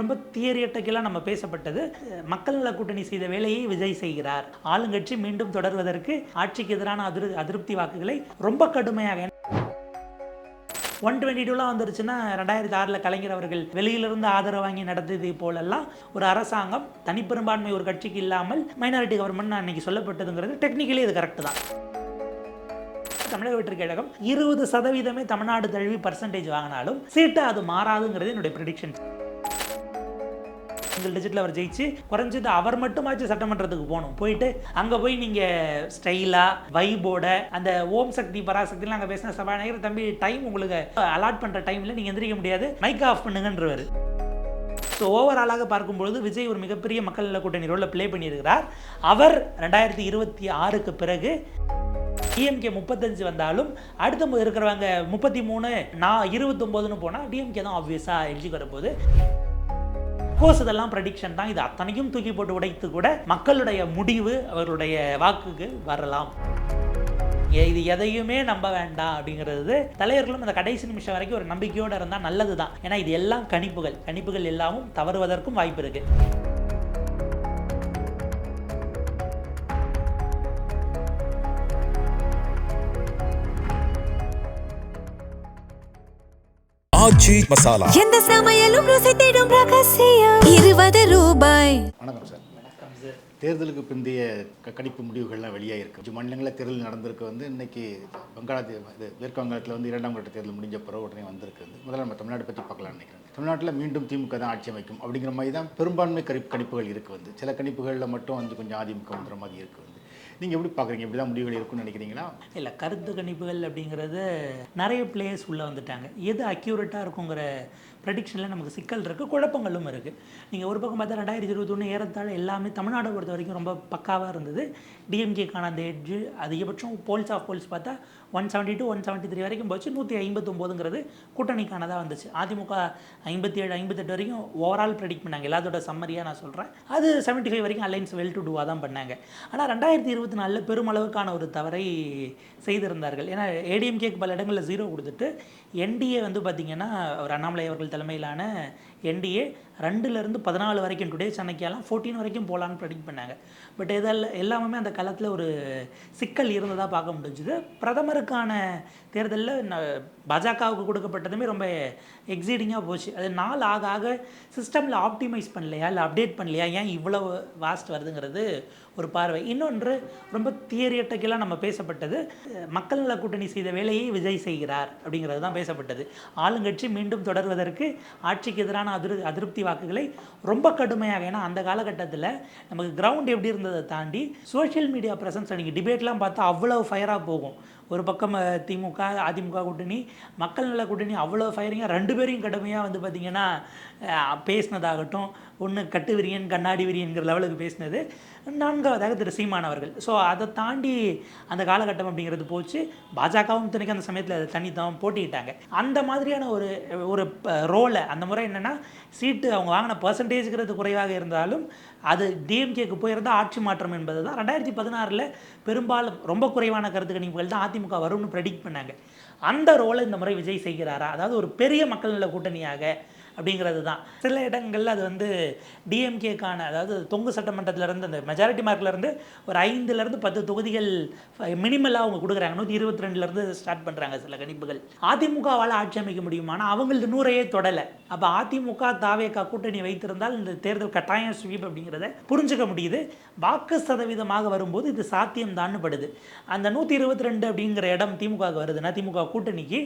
ரொம்ப தியரியட்டிக்கலாக நம்ம பேசப்பட்டது. மக்கள் நல கூட்டணி செய்த வேலையை விஜய் செய்கிறார், ஆளுங்கட்சி மீண்டும் தொடர்வதற்கு ஆட்சிக்கு எதிரான அதிருப்தி வாக்குகளை ரொம்ப கடுமையாக 122 வந்துருச்சுன்னா 2006 கலைஞர் அவர்கள் வெளியிலிருந்து ஆதரவு வாங்கி நடந்தது போலெல்லாம் ஒரு அரசாங்கம் தனிப்பெரும்பான்மை ஒரு கட்சிக்கு இல்லாமல் மைனாரிட்டி கவர்மெண்ட் அன்னைக்கு சொல்லப்பட்டதுங்கிறது டெக்னிக்கலி இது கரெக்ட் தான். தமிழக வெற்றி கழகம் 20% தமிழ்நாடு தழுவி பர்சன்டேஜ் வாங்கினாலும் சீட்டு அது மாறாதுங்கிறது என்னுடைய ப்ரெடிக்ஷன். சிங்கிள் டிஜிட்டில் அவர் ஜெயிச்சு குறைஞ்சது அவர் மட்டுமாச்சு சட்டமன்றத்துக்கு போகணும். போயிட்டு அங்கே போய் நீங்கள் ஸ்டைலாக வைபோட அந்த ஓம் சக்தி பராசக்திலாம் அங்கே பேசின சபாநாயகர் தம்பி டைம் உங்களுக்கு அலாட் பண்ணுற டைமில் நீங்கள் எந்திரிக்க முடியாது, மைக் ஆஃப் பண்ணுங்கன்றவர். ஸோ ஓவராலாக பார்க்கும்பொழுது விஜய் ஒரு மிகப்பெரிய மக்கள் நல கூட்டணி ரோலில் ப்ளே பண்ணியிருக்கிறார். அவர் 2026க்கு பிறகு டிஎம்கே 35 வந்தாலும் அடுத்த இருக்கிறவங்க 33 நான் 29ன்னு போனால் டிஎம்கே தான் ஆப்வியஸாக எல்ஜிக்கு வரப்போகுது. கோர்ஸ் இதெல்லாம் ப்ரெடிக்ஷன் தான். இது அத்தனையும் தூக்கி போட்டு உடைத்து கூட மக்களுடைய முடிவு அவர்களுடைய வாக்குக்கு வரலாம். இது எதையுமே நம்ப வேண்டாம் அப்படிங்கிறது தலைவர்களும் அந்த கடைசி நிமிஷம் வரைக்கும் ஒரு நம்பிக்கையோடு இருந்தால் நல்லது தான். ஏன்னா இது எல்லாம் கணிப்புகள் எல்லாமும் தவறுவதற்கும் வாய்ப்பு இருக்கு. ஆச்சி மசாலா எந்த சமையலும் ருசி தேடும் ரகசியம் 20 ரூபாய். வணக்கம் சார். தேர்தலுக்கு பிந்தைய கணிப்பு முடிவுகள்லாம் வெளியாகிருக்கு. மாநிலங்களில் தேர்தல் நடந்திருக்கு. இன்னைக்கு மேற்கு வங்காளத்தில் 2ஆம் கட்ட தேர்தல் முடிஞ்ச பிறகு உடனே வந்திருக்கு. முதல்ல நம்ம தமிழ்நாடு பற்றி பார்க்கலாம்னு நினைக்கிறேன். தமிழ்நாட்டில் மீண்டும் திமுக தான் ஆட்சி அமைக்கும் அப்படிங்கிற மாதிரி தான் பெரும்பான்மை கணிப்புகள் இருக்குது. சில கணிப்புகளில் மட்டும் கொஞ்சம் அதிமுக வந்துற மாதிரி இருக்குது. நீங்கள் எப்படி பார்க்குறீங்க? இப்படி தான் முடிவுகள் இருக்குன்னு நினைக்கிறீங்களா? இல்லை, கருத்து கணிப்புகள் அப்படிங்கிறது நிறைய பிளேயர்ஸ் உள்ளே வந்துட்டாங்க. எது அக்யூரேட்டாக இருக்குங்கிற ப்ரெடிக்ஷனில் நமக்கு சிக்கல் இருக்குது, குழப்பங்களும் இருக்குது. நீங்கள் ஒரு பக்கம் பார்த்தா 2021 ஏறத்தாழ எல்லாமே தமிழ்நாடை பொறுத்த வரைக்கும் ரொம்ப பக்காவாக இருந்தது. டிஎம்கேக்கான அந்த எட்ஜு அதிகபட்சம் போல்ஸ் பார்த்தா 172 173 வரைக்கும் போச்சு. 159ங்கிறது கூட்டணிக்கானதாக வந்துச்சு. அதிமுக 57 58 வரைக்கும் ஓவரால் ப்ரெடிக்ட் பண்ணாங்க. எல்லாத்தோட சம்மரியாக நான் சொல்கிறேன். அது 75 வரைக்கும் அலைன்ஸ் வெல் டு டூவாக தான் பண்ணாங்க. ஆனால் 2024 பெருமளவுக்கான ஒரு தவறை செய்திருந்தார்கள். ஏன்னா ஏடிஎம்கேக்கு பல இடங்களில் 0 கொடுத்துட்டு என்டிஏ பார்த்திங்கன்னா ஒரு அண்ணாமலை அவர்கள் தலைமையிலான என்டிஏ 2லேருந்து 14 வரைக்கும் டுடே சென்னைக்கெல்லாம் 14 வரைக்கும் போகலான்னு ப்ரெடிக்ட் பண்ணாங்க. பட் எல்லாமே அந்த காலத்தில் ஒரு சிக்கல் இருந்ததாக பார்க்க முடிஞ்சுது. பிரதமருக்கான தேர்தலில் பாஜகவுக்கு கொடுக்கப்பட்டதுமே ரொம்ப எக்ஸீடிங்காக போச்சு. அது நாள் ஆக ஆக சிஸ்டமில் ஆப்டிமைஸ் பண்ணலையா இல்லை அப்டேட் பண்ணலையா, ஏன் இவ்வளோ வாஸ்ட் வருதுங்கிறது ஒரு பார்வை. இன்னொன்று ரொம்ப தியரியட்டிக்கலாக நம்ம பேசப்பட்டது, மக்கள் நல கூட்டணி செய்த வேலையை விஜய் செய்கிறார் அப்படிங்கிறது தான் பேசப்பட்டது. ஆளுங்கட்சி மீண்டும் தொடர்வதற்கு ஆட்சிக்கு எதிரான அதிருப்தி வாக்குகளை ரொம்ப கடுமையாக, ஏன்னா அந்த காலகட்டத்தில் நமக்கு கிரவுண்ட் எப்படி இருந்ததை தாண்டி சோஷியல் மீடியா ப்ரெசன்ஸ் நீங்கள் டிபேட்லாம் பார்த்தா அவ்வளோ ஃபயராக போகும். ஒரு பக்கம் திமுக அதிமுக கூட்டணி, மக்கள் நல கூட்டணி அவ்வளோ ஃபயரிங்காக 2 பேரையும் கடுமையாக பார்த்திங்கன்னா பேசினதாகட்டும். ஒன்று கட்டு விரியன் கண்ணாடி விரியன்கிற லெவலுக்கு பேசினது. 4வதாக திரு சீமான் அவர்கள். ஸோ அதை தாண்டி அந்த காலகட்டம் அப்படிங்கிறது போச்சு. பாஜகவும் தினைக்கு அந்த சமயத்தில் அதை தனித்தான் போட்டிக்கிட்டாங்க. அந்த மாதிரியான ஒரு ரோலை அந்த முறை என்னென்னா சீட்டு அவங்க வாங்கின பர்சன்டேஜுங்கிறது குறைவாக இருந்தாலும் அது டிஎம்கேக்கு போயிருந்தால் ஆட்சி மாற்றம் என்பது தான். 2016 பெரும்பாலும் ரொம்ப குறைவான கருத்து கணிப்புகள் தான் அதிமுக வரும்னு ப்ரெடிக்ட் பண்ணாங்க. அந்த ரோலை இந்த முறை விஜய் செய்கிறாரா, அதாவது ஒரு பெரிய மக்கள் நல கூட்டணியாக அப்படிங்கிறது தான். சில இடங்களில் அது டிஎம்கேக்கான, அதாவது தொங்கு சட்டமன்றத்திலேருந்து அந்த மெஜாரிட்டி மார்க்லேருந்து ஒரு 5லேருந்து 10 தொகுதிகள் மினிமலாக அவங்க கொடுக்குறாங்க. 122லேருந்து ஸ்டார்ட் பண்ணுறாங்க சில கணிப்புகள். அதிமுகவால் ஆட்சி அமைக்க முடியுமானா அவங்களது 100ஐயே தொடலை. அப்போ அதிமுக தாவேகா கூட்டணி வைத்திருந்தால் இந்த தேர்தல் கட்டாயம் ஸ்வீப் அப்படிங்கிறத புரிஞ்சுக்க முடியுது. வாக்கு சதவீதமாக வரும்போது இது சாத்தியம்தான்னு படுது. அந்த 122 அப்படிங்கிற இடம் திமுகவுக்கு வருதுன்னா திமுக கூட்டணிக்கு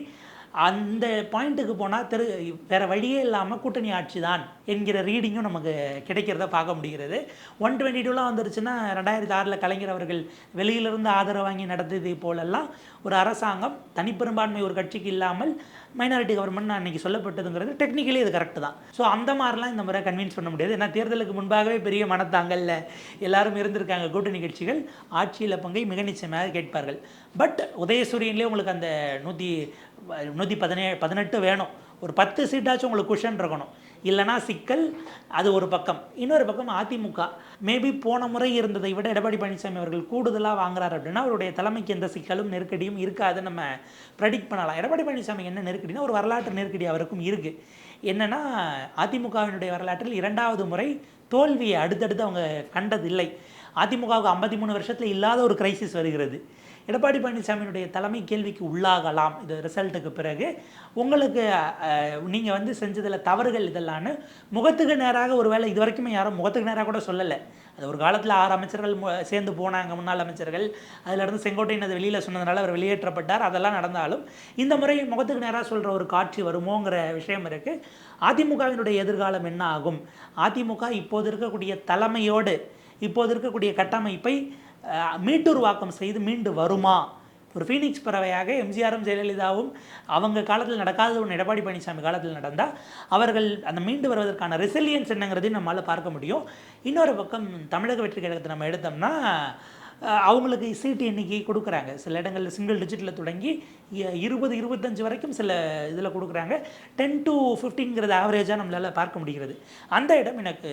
அந்த பாயிண்ட்டுக்கு போனால் வேறு வழியே இல்லாமல் கூட்டணி ஆட்சி தான் என்கிற ரீடிங்கும் நமக்கு கிடைக்கிறத பார்க்க முடிகிறது. 122 வந்துருச்சுன்னா 2006 கலைஞர் அவர்கள் வெளியிலிருந்து ஆதரவு வாங்கி நடந்தது போலெல்லாம் ஒரு அரசாங்கம் தனிப்பெரும்பான்மை ஒரு கட்சிக்கு இல்லாமல் மைனாரிட்டி கவர்மெண்ட் அன்றைக்கி சொல்லப்பட்டதுங்கிறது டெக்னிக்கலி இது கரெக்டு தான். ஸோ அந்த மாதிரிலாம் இந்த முறை கன்வின்ஸ் பண்ண முடியாது. ஏன்னா தேர்தலுக்கு முன்பாகவே பெரிய மனத்தாங்கல்ல எல்லாரும் இருந்திருக்காங்க. கூட்டணி கட்சிகள் ஆட்சியில் பங்கை மிக நிச்சயமாக கேட்பார்கள். பட் உதயசூரியன்லேயே உங்களுக்கு அந்த 118 வேணும். ஒரு 10 சீட்டாச்சும் உங்களுக்கு குஷன் இருக்கணும். இல்லைனா சிக்கல். அது ஒரு பக்கம். இன்னொரு பக்கம் அதிமுக மேபி போன முறை இருந்ததை விட எடப்பாடி பழனிசாமி அவர்கள் கூடுதலாக வாங்குறாரு அப்படின்னா அவருடைய தலைமைக்கு எந்த சிக்கலும் நெருக்கடியும் இருக்காது நம்ம ப்ரெடிக்ட் பண்ணலாம். எடப்பாடி பழனிசாமி என்ன நெருக்கடினா ஒரு வரலாற்று நெருக்கடி அவருக்கும் இருக்குது. என்னென்னா அதிமுகவினுடைய வரலாற்றில் 2வது முறை தோல்வியை அடுத்தடுத்து அவங்க கண்டதில்லை. அதிமுகவுக்கு 53 வருஷத்தில் இல்லாத ஒரு கிரைசிஸ் வருகிறது. எடப்பாடி பழனிசாமியினுடைய தலைமை கேள்விக்கு உள்ளாகலாம் இது ரிசல்ட்டுக்கு பிறகு. உங்களுக்கு நீங்கள் வந்து செஞ்சதில் தவறுகள் இதெல்லாம்னு முகத்துக்கு நேராக ஒரு வேளை இது வரைக்குமே யாரும் முகத்துக்கு நேராக கூட சொல்லலை. அது ஒரு காலத்தில் 6 அமைச்சர்கள் சேர்ந்து போனாங்க, முன்னாள் அமைச்சர்கள். அதிலிருந்து செங்கோட்டையன் அது வெளியில் சொன்னதுனால அவர் வெளியேற்றப்பட்டார். அதெல்லாம் நடந்தாலும் இந்த முறை முகத்துக்கு நேராக சொல்கிற ஒரு காட்சி வருமோங்கிற விஷயம் இருக்குது. அதிமுகவினுடைய எதிர்காலம் என்ன ஆகும்? அதிமுக இப்போது இருக்கக்கூடிய தலைமையோடு இப்போது இருக்கக்கூடிய கட்டமைப்பை மீட்டுருவாக்கம் செய்து மீண்டு வருமா? ஒரு ஃபீனிக்ஸ் பறவையாக எம்ஜிஆரும் ஜெயலலிதாவும் அவங்க காலத்தில் நடக்காத ஒன்று எடப்பாடி பழனிசாமி காலத்தில் நடந்தால் அவர்கள் அந்த மீண்டு வருவதற்கான ரெசிலியன்ஸ் என்னங்கிறதையும் நம்மளால் பார்க்க முடியும். இன்னொரு பக்கம் தமிழக வெற்றி கழகத்தை நம்ம எடுத்தோம்னா அவங்களுக்கு சீட்டு எண்ணிக்கை கொடுக்குறாங்க. சில இடங்களில் சிங்கிள் டிஜிட்டில் தொடங்கி 20-25 வரைக்கும் சில இதில் கொடுக்குறாங்க. 10 to 15ங்கிறது ஆவரேஜாக நம்மளால் பார்க்க முடிகிறது. அந்த இடம் எனக்கு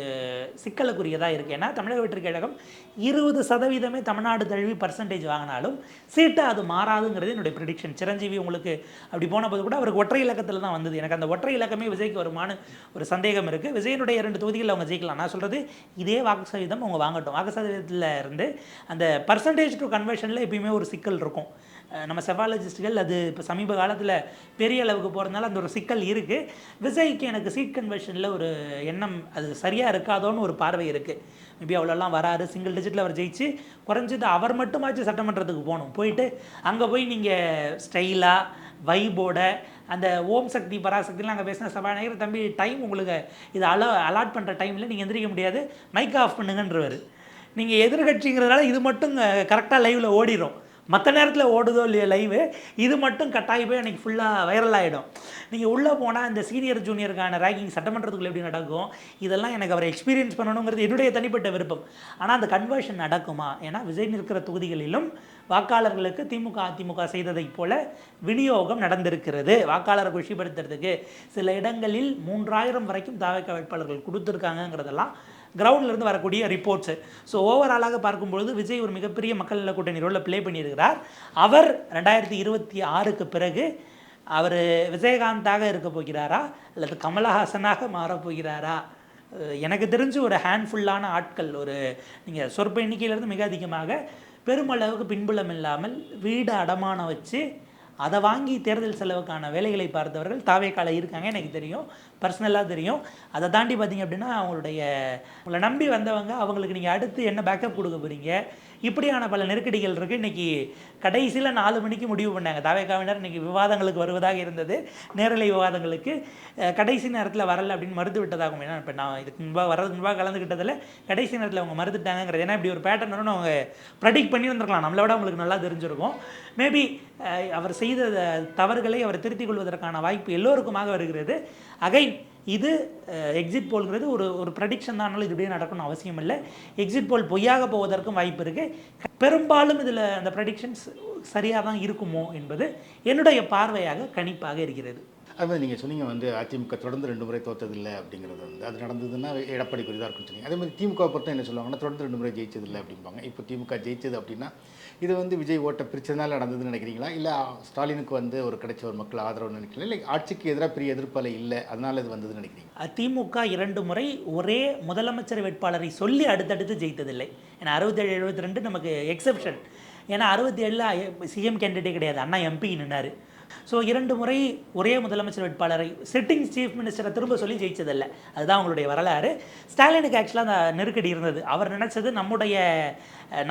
சிக்கலுக்குரியதாக இருக்குது. ஏன்னா தமிழக வெற்றி கழகம் 20% தமிழ்நாடு தழுவி பர்சன்டேஜ் வாங்கினாலும் சீட்டை அது மாறாதுங்கிறது என்னுடைய ப்ரெடிக்ஷன். சிரஞ்சீவி உங்களுக்கு அப்படி போன போது கூட அவருக்கு ஒற்றை இலக்கத்தில் தான் வந்தது. எனக்கு அந்த ஒற்றை இலக்கமே விஜய்க்கு வருமானு ஒரு சந்தேகம் இருக்குது. விஜயனுடைய 2 தொகுதிகளில் அவங்க ஜெயிக்கலாம். நான் சொல்கிறது இதே வாக்கு சதவீதம் அவங்க வாங்கட்டும். வாக்கு சதவீதத்தில் இருந்து அந்த பர்சன்டேஜ் டு கன்வர்ஷனில் எப்பயுமே ஒரு சிக்கல் இருக்கும். நம்ம செஃபாலஜிஸ்ட்டுகள் அது இப்போ சமீப காலத்தில் பெரிய அளவுக்கு போகிறதுனால அந்த ஒரு சிக்கல் இருக்குது. விஜய்க்கு எனக்கு சீட் கன்வர்ஷனில் ஒரு எண்ணம் அது சரியாக இருக்காதோன்னு ஒரு பார்வை இருக்குது. மேபி அவ்வளோலாம் வராரு. சிங்கிள் டிஜிட்டில் அவர் ஜெயிச்சு குறைஞ்சது அவர் மட்டுமாச்சும் சட்டமன்றத்துக்கு போகணும். போயிட்டு அங்கே போய் நீங்கள் ஸ்டைலாக வைபோட அந்த ஓம் சக்தி பராசக்திலாம் அங்கே பேசின சபாநாயகர் தம்பி டைம் உங்களுக்கு இது அலாட் பண்ணுற டைமில் நீங்கள் எந்திரிக்க முடியாது, மைக் ஆஃப் பண்ணுங்கன்றவர். நீங்கள் எதிர்கட்சிங்கிறதுனால இது மட்டும் கரெக்டாக லைவில் ஓடிடும். மற்ற நேரத்தில் ஓடுதோ இல்லையோ லைவு, இது மட்டும் கட்டாயி போய் அன்றைக்கி ஃபுல்லாக வைரல் ஆகிடும். நீங்கள் உள்ளே போனால் இந்த சீனியர் ஜூனியருக்கான ரேங்கிங் சட்டமன்றத்துக்குள்ள எப்படி நடக்கும் இதெல்லாம் எனக்கு அவரை எக்ஸ்பீரியன்ஸ் பண்ணணுங்கிறது என்னுடைய தனிப்பட்ட விருப்பம். ஆனால் அந்த கன்வர்ஷன் நடக்குமா? ஏன்னா விஜய் இருக்கிற தொகுதிகளிலும் வாக்காளர்களுக்கு திமுக அதிமுக செய்ததைப் போல விநியோகம் நடந்திருக்கிறது. வாக்காளரை குஷிப்படுத்துறதுக்கு சில இடங்களில் 3000 வரைக்கும் தாவேக்கா வேட்பாளர்கள் கொடுத்துருக்காங்கங்கிறதெல்லாம் கிரவுண்ட்லேருந்து வரக்கூடிய ரிப்போர்ட்ஸு. ஸோ ஓவராலாக பார்க்கும்பொழுது விஜய் ஒரு மிகப்பெரிய மக்கள் நல கூட்டணி ரோலில் ப்ளே பண்ணியிருக்கிறார். அவர் 2026க்கு பிறகு அவர் விஜயகாந்தாக இருக்க போகிறாரா அல்லது கமலஹாசனாக மாறப்போகிறாரா? எனக்கு தெரிஞ்சு ஒரு ஹேண்ட்ஃபுல்லான ஆட்கள், ஒரு நீங்கள் சொற்ப எண்ணிக்கையிலேருந்து மிக அதிகமாக பெருமளவுக்கு பின்புலம் இல்லாமல் வீடு அடமானம் வச்சு அதை வாங்கி தேர்தல் செலவுக்கான வேலைகளை பார்த்தவர்கள் தாவேக்கால இருக்காங்க. எனக்கு தெரியும், பர்சனலாக தெரியும். அதை தாண்டி பார்த்தீங்க அப்படின்னா உங்களை நம்பி வந்தவங்க அவங்களுக்கு நீங்கள் அடுத்து என்ன பேக்கப் கொடுக்க போகிறீங்க, இப்படியான பல நெருக்கடிகள் இருக்குது. இன்றைக்கி கடைசியில் 4 மணிக்கு முடிவு பண்ணாங்க தாவேக்காவினர் இன்றைக்கி விவாதங்களுக்கு வருவதாக இருந்தது. நேரலை விவாதங்களுக்கு கடைசி நேரத்தில் வரலை அப்படின்னு மறுத்து விட்டதாகும். ஏன்னா இப்போ நான் இதுக்கு வர்றதுக்கு முன்பாக கலந்துக்கிட்டதில் கடைசி நேரத்தில் அவங்க மறுத்துட்டாங்கிறது. ஏன்னா இப்படி ஒரு பேட்டர்ன் வரும்னு அவங்க ப்ரெடிக்ட் பண்ணியிருந்திருக்கலாம். நம்மளை விட அவங்களுக்கு நல்லா தெரிஞ்சிருக்கும். மேபி அவர் செய்த தவறுகளை அவர் திருத்திக் கொள்வதற்கான வாய்ப்பு எல்லோருக்குமாக வருகிறது. அகைன் இது எக்ஸிட் போல்ங்கிறது ஒரு ப்ரெடிக்ஷன் தானாலும் இது இப்படியே நடக்கணும்னு அவசியம் இல்லை. எக்ஸிட் போல் பொய்யாக போவதற்கும் வாய்ப்பு இருக்குது. பெரும்பாலும் இதில் அந்த ப்ரெடிக்ஷன்ஸ் சரியாக தான் இருக்குமோ என்பது என்னுடைய பார்வையாக கணிப்பாக இருக்கிறது. அதுமாதிரி நீங்கள் சொன்னீங்க அதிமுக தொடர்ந்து 2 முறை தோற்றதில்லை அப்படிங்கிறது அது நடந்ததுன்னா எடப்பாடி குறிதாக இருக்குன்னு சொன்னீங்க. அதே மாதிரி திமுக பொறுத்த என்ன சொல்லுவாங்கன்னா தொடர்ந்து 2 முறை ஜெயிச்சதில்லை அப்படிம்பாங்க. இப்போ திமுக ஜெயிச்சது அப்படின்னா இது விஜய் ஓட்டை பிரிச்சதுனால நடந்ததுன்னு நினைக்கிறீங்களா? இல்லை ஸ்டாலினுக்கு ஒரு கிடைச்ச ஒரு மக்கள் ஆதரவுன்னு நினைக்கிறீங்களா? இல்லை ஆட்சிக்கு எதிராக பெரிய எதிர்ப்பால் இல்லை அதனால இது வந்ததுன்னு நினைக்கிறீங்க? திமுக 2 முறை ஒரே முதலமைச்சர் வேட்பாளரை சொல்லி அடுத்தடுத்து ஜெயித்ததில்லை. ஏன்னா 67-72 நமக்கு எக்ஸப்ஷன். ஏன்னா 67 சிஎம் கேண்டிடேட் கிடையாது, அண்ணா எம்பி நின்னார். ஸோ 2 முறை ஒரே முதலமைச்சர் வேட்பாளரை சிட்டிங் சீஃப் மினிஸ்டரை திரும்ப சொல்லி ஜெயிச்சதில்லை. அதுதான் அவங்களுடைய வரலாறு. ஸ்டாலினுக்கு ஆக்சுவலாக அந்த நெருக்கடி இருந்தது. அவர் நினச்சது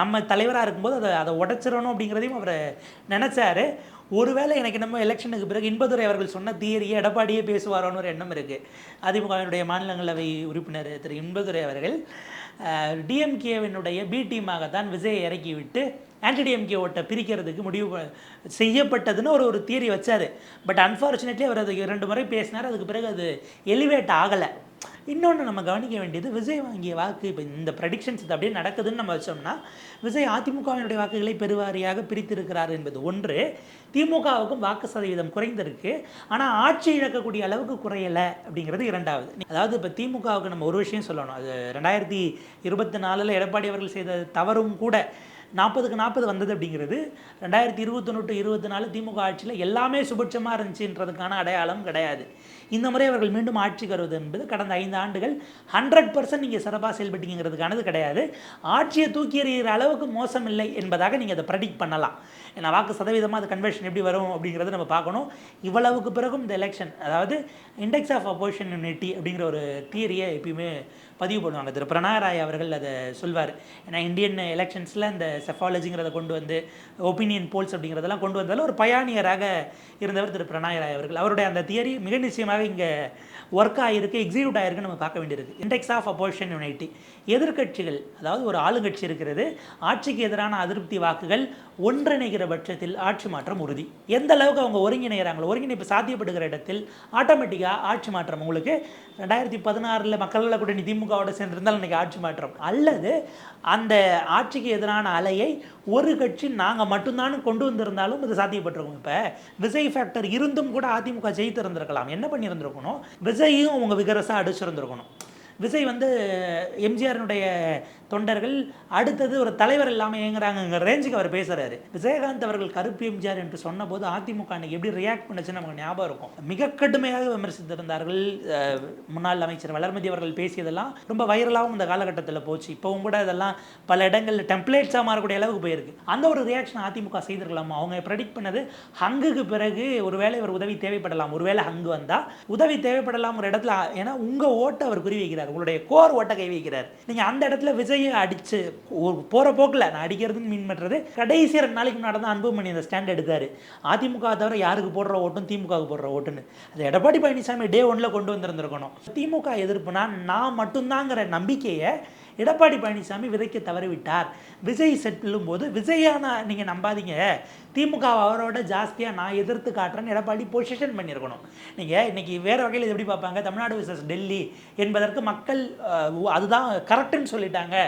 நம்ம தலைவராக இருக்கும்போது அதை உடைச்சிடணும் அப்படிங்கிறதையும் அவர் நினச்சார். ஒருவேளை எனக்கு நம்ம எலெக்ஷனுக்கு பிறகு இன்பதுரை அவர்கள் சொன்ன தியரியை எடப்பாடியே பேசுவாரோன்னு ஒரு எண்ணம் இருக்குது. அதிமுகவினுடைய மாநிலங்களவை உறுப்பினர் திரு இன்பதுரை அவர்கள் டிஎம்கேவினுடைய பி டீமாகத்தான் விஜயை இறக்கிவிட்டு ஆன்டி டிஎம்கே ஓட்டை பிரிக்கிறதுக்கு முடிவு செய்யப்பட்டதுன்னு ஒரு தியரி வச்சார். பட் அன்ஃபார்ச்சுனேட்லி அவர் அது 2 முறை பேசினார். அதுக்கு பிறகு அது எலிவேட் ஆகலை. இன்னொன்று நம்ம கவனிக்க வேண்டியது விஜய் வாங்கிய வாக்கு இப்போ இந்த ப்ரெடிக்ஷன்ஸ் இது அப்படியே நடக்குதுன்னு நம்ம வச்சோம்னா விஜய் அதிமுகவினுடைய வாக்குகளை பெருவாரியாக பிரித்திருக்கிறார் என்பது ஒன்று. திமுகவுக்கும் வாக்கு சதவீதம் குறைந்திருக்கு, ஆனால் ஆட்சி இழக்கக்கூடிய அளவுக்கு குறையலை அப்படிங்கிறது 2வது. அதாவது இப்போ திமுகவுக்கு நம்ம ஒரு விஷயம் சொல்லணும். அது 2024 எடப்பாடி அவர்கள் செய்த தவறும் கூட 40க்கு 40 வந்தது அப்படிங்கிறது 2021 to 24 திமுக ஆட்சியில் எல்லாமே சுபட்சமாக இருந்துச்சுன்றதுக்கான அடையாளம் கிடையாது. இந்த முறை அவர்கள் மீண்டும் ஆட்சிக்கு வருவது என்பது கடந்த 5 ஆண்டுகள் 100% நீங்கள் சிறப்பாக செயல்பட்டீங்கிறதுக்கானது கிடையாது. ஆட்சியை தூக்கி எறிகிற அளவுக்கு மோசம் இல்லை என்பதாக நீங்கள் அதை ப்ரெடிக்ட் பண்ணலாம். ஏன்னா வாக்கு சதவீதமாக அது கன்வர்ஷன் எப்படி வரும் அப்படிங்கிறத நம்ம பார்க்கணும். இவ்வளவுக்கு பிறகும் இந்த எலெக்ஷன், அதாவது இண்டெக்ஸ் ஆஃப் அப்போசிஷன் யூனிட்டி அப்படிங்கிற ஒரு தியரியை எப்பயுமே பதிவு பண்ணுவாங்க. திரு பிரணாய் ராய் அவர்கள் அதை சொல்வார். ஏன்னா இந்தியன் எலெக்ஷன்ஸில் இந்த செஃபாலஜிங்கிறத கொண்டு வந்து ஒப்பீனியன் போல்ஸ் அப்படிங்கிறதெல்லாம் கொண்டு வந்தாலும் ஒரு பயானியராக இருந்தவர் திரு பிரணாய் ராய் அவர்கள். அவருடைய அந்த தியரி மிக நிச்சயமாக இங்கே ஒர்க் ஆகிருக்கு, எக்ஸிக்யூட் ஆகிருக்குன்னு நம்ம பார்க்க வேண்டியிருக்கு. இண்டெக்ஸ் ஆஃப் அப்போசிஷன் யூனிட்டி, எதிர்க்கட்சிகள், அதாவது ஒரு ஆளுங்கட்சி இருக்கிறது, ஆட்சிக்கு எதிரான அதிருப்தி வாக்குகள் ஒன்றிணைகிற பட்சத்தில் ஆட்சி மாற்றம் உறுதி. எந்த அளவுக்கு அவங்க ஒருங்கிணைகிறாங்களோ, ஒருங்கிணைப்பு சாத்தியப்படுகிற இடத்தில் ஆட்டோமேட்டிக்காக ஆட்சி மாற்றம். உங்களுக்கு 2016 மக்கள் கூட்டணி திமுகவோட சேர்ந்திருந்தால் இன்றைக்கி ஆட்சி மாற்றம், அல்லது அந்த ஆட்சிக்கு எதிரான அலையை ஒரு கட்சி நாங்கள் மட்டும்தான் கொண்டு வந்திருந்தாலும் அது சாத்தியப்பட்டிருக்கும். இப்போ விஜய் ஃபேக்டர் இருந்தும் கூட அதிமுக ஜெயித்து இருந்திருக்கலாம். என்ன பண்ணியிருந்திருக்கணும், விஜயும் அவங்க விகரசாக அடிச்சிருந்திருக்கணும். விஜய் வந்து எம்ஜிஆரினுடைய தொண்டர்கள் அடுத்தது ஒரு தலைவர் இல்லாமல் இயங்குறாங்கிற ரேஞ்சுக்கு அவர் பேசுகிறாரு. விஜயகாந்த் அவர்கள் கருப்பு எம்ஜிஆர் என்று சொன்னபோது அதிமுக அன்னைக்கு எப்படி ரியாக்ட் பண்ணுச்சுன்னு நமக்கு ஞாபகம் இருக்கும். மிக கடுமையாக விமர்சித்திருந்தார்கள். முன்னாள் அமைச்சர் வளர்மதி அவர்கள் பேசியதெல்லாம் ரொம்ப வைரலாகவும் இந்த காலகட்டத்தில் போச்சு. இப்போவும் கூட இதெல்லாம் பல இடங்களில் டெம்ப்ளேட்ஸாக மாறக்கூடிய அளவுக்கு போயிருக்கு. அந்த ஒரு ரியாக்ஷன் அதிமுக செய்திருக்கலாம். அவங்க ப்ரெடிக்ட் பண்ணது ஹங்குக்கு பிறகு ஒருவேளை ஒரு உதவி தேவைப்படலாம், ஒருவேளை ஹங்கு வந்தால் உதவி தேவைப்படலாம் ஒரு இடத்துல. ஏன்னா உங்கள் ஓட்டை அவர் குறி வைக்கிறார், உங்களுடைய கோர் ஓட்டை கை வைக்கிறார். நீங்கள் அந்த இடத்துல விஜய் அடிச்சு போற போக்கில் நான் அடிக்கிறதுன்னு மீன் பண்ணுறது கடைசி 2 நாளைக்கு முன்னாடி தான் அன்புமணி அந்த ஸ்டாண்ட் எடுத்தார். அதிமுக தவிர யாருக்கு போடுற ஓட்டும் திமுகவுக்கு போடுற ஓட்டுன்னு. அது எடப்பாடி பழனிசாமி டே 1 கொண்டு வந்திருந்திருக்கணும். திமுக எதிர்ப்புனா நான் மட்டும்தாங்கிற நம்பிக்கையை எடப்பாடி பழனிசாமி விதைக்க தவறிவிட்டார். விஜய் செல்லும் போது விஜயான நீங்கள் நம்பாதீங்க, திமுக அவரோட ஜாஸ்தியாக நான் எதிர்த்து காட்டுறேன்னு எடப்பாடி பொசிஷன் பண்ணியிருக்கணும். நீங்கள் இன்றைக்கி வேறு வகையில் இது எப்படி பார்ப்பாங்க, தமிழ்நாடு விசஸ் டெல்லி என்பதற்கு மக்கள் அதுதான் கரெக்டுன்னு சொல்லிட்டாங்க.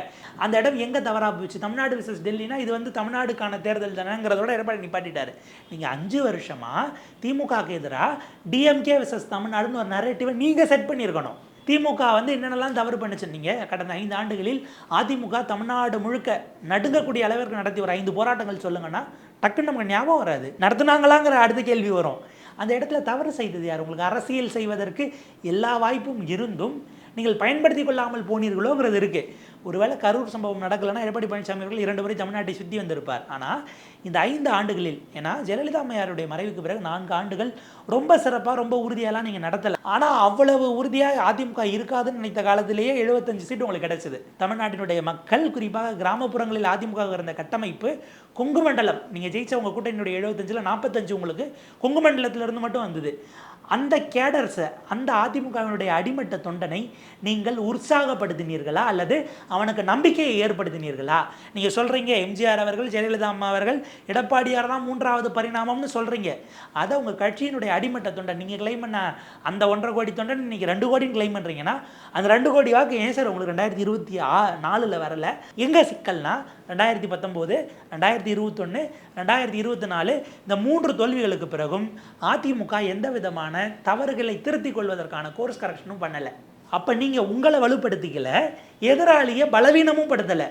அந்த இடம் எங்கே தவறாக போச்சு, தமிழ்நாடு விசஸ் டெல்லினா இது வந்து தமிழ்நாடுக்கான தேர்தல் தானேங்கிறதோட எடப்பாடி நிப்பாட்டிட்டார். நீங்கள் 5 வருஷமாக திமுகவுக்கு எதிராக டிஎம்கே விசஸ் தமிழ்நாடுன்னு ஒரு நரேட்டிவை நீங்கள் செட் பண்ணியிருக்கணும். திமுக வந்து என்னென்னலாம் தவறு பண்ணிச்சுன்னீங்க கடந்த 5 ஆண்டுகளில் அதிமுக தமிழ்நாடு முழுக்க நடுங்கக்கூடிய அளவிற்கு நடத்தி ஒரு 5 போராட்டங்கள் சொல்லுங்கன்னா டக்குன்னு நமக்கு ஞாபகம் வராது. நடத்துனாங்களாங்கிற அடுத்த கேள்வி வரும். அந்த இடத்துல தவறு செய்தது யார்? உங்களுக்கு அரசியல் செய்வதற்கு எல்லா வாய்ப்பும் இருந்தும் நீங்கள் பயன்படுத்தி கொள்ளாமல் போனீர்களோங்கிறது இருக்குது. ஒருவேளை கரூர் சம்பவம் நடக்கலைன்னா எடப்பாடி பழனிசாமி அவர்கள் 2 முறை தமிழ்நாட்டை சுற்றி வந்திருப்பார். ஆனால் இந்த 5 ஆண்டுகளில், ஏன்னா ஜெயலலிதா அம்மையாருடைய மறைவுக்கு பிறகு 4 ஆண்டுகள் ரொம்ப சிறப்பாக ரொம்ப உறுதியாலாம் நீங்கள் நடத்தலை. ஆனால் அவ்வளவு உறுதியாக அதிமுக இருக்காதுன்னு நினைத்த காலத்திலேயே 75 சீட்டு உங்களுக்கு கிடைச்சிது. தமிழ்நாட்டினுடைய மக்கள், குறிப்பாக கிராமப்புறங்களில் அதிமுக இருந்த கட்டமைப்பு கொங்கு மண்டலம், நீங்கள் ஜெயிச்ச உங்கள் கூட்டணியுடைய 75ல் 45 உங்களுக்கு கொங்கு மண்டலத்திலிருந்து மட்டும் வந்தது. அந்த கேடர்ஸை, அந்த அதிமுகவினுடைய அடிமட்ட தொண்டனை நீங்கள் உற்சாகப்படுத்தினீர்களா அல்லது அவனுக்கு நம்பிக்கையை ஏற்படுத்தினீர்களா? நீங்கள் சொல்கிறீங்க எம்ஜிஆர் அவர்கள், ஜெயலலிதா அம்மா அவர்கள், எடப்பாடியார் தான் 3வது பரிணாமம்னு சொல்கிறீங்க. அதை உங்கள் கட்சியினுடைய அடிமட்ட தொண்டன், நீங்கள் கிளைம் பண்ண அந்த 1.5 கோடி தொண்டன் இன்றைக்கி 2 கோடின்னு கிளைம் பண்ணுறீங்கன்னா அந்த 2 கோடி வாக்கு ஏன் சார் உங்களுக்கு 2024 வரல? எங்கே சிக்கல்னா 2019, 2021, 2024 இந்த 3 தோல்விகளுக்கு பிறகும் அதிமுக எந்த விதமான தவறுகளை திருத்திக் கொள்வதற்கான கோர்ஸ் கரெக்ஷனும் பண்ணலை. அப்போ நீங்கள் உங்களை வலுப்படுத்திக்கல, எதிராளியை பலவீனமும் படுத்தலை.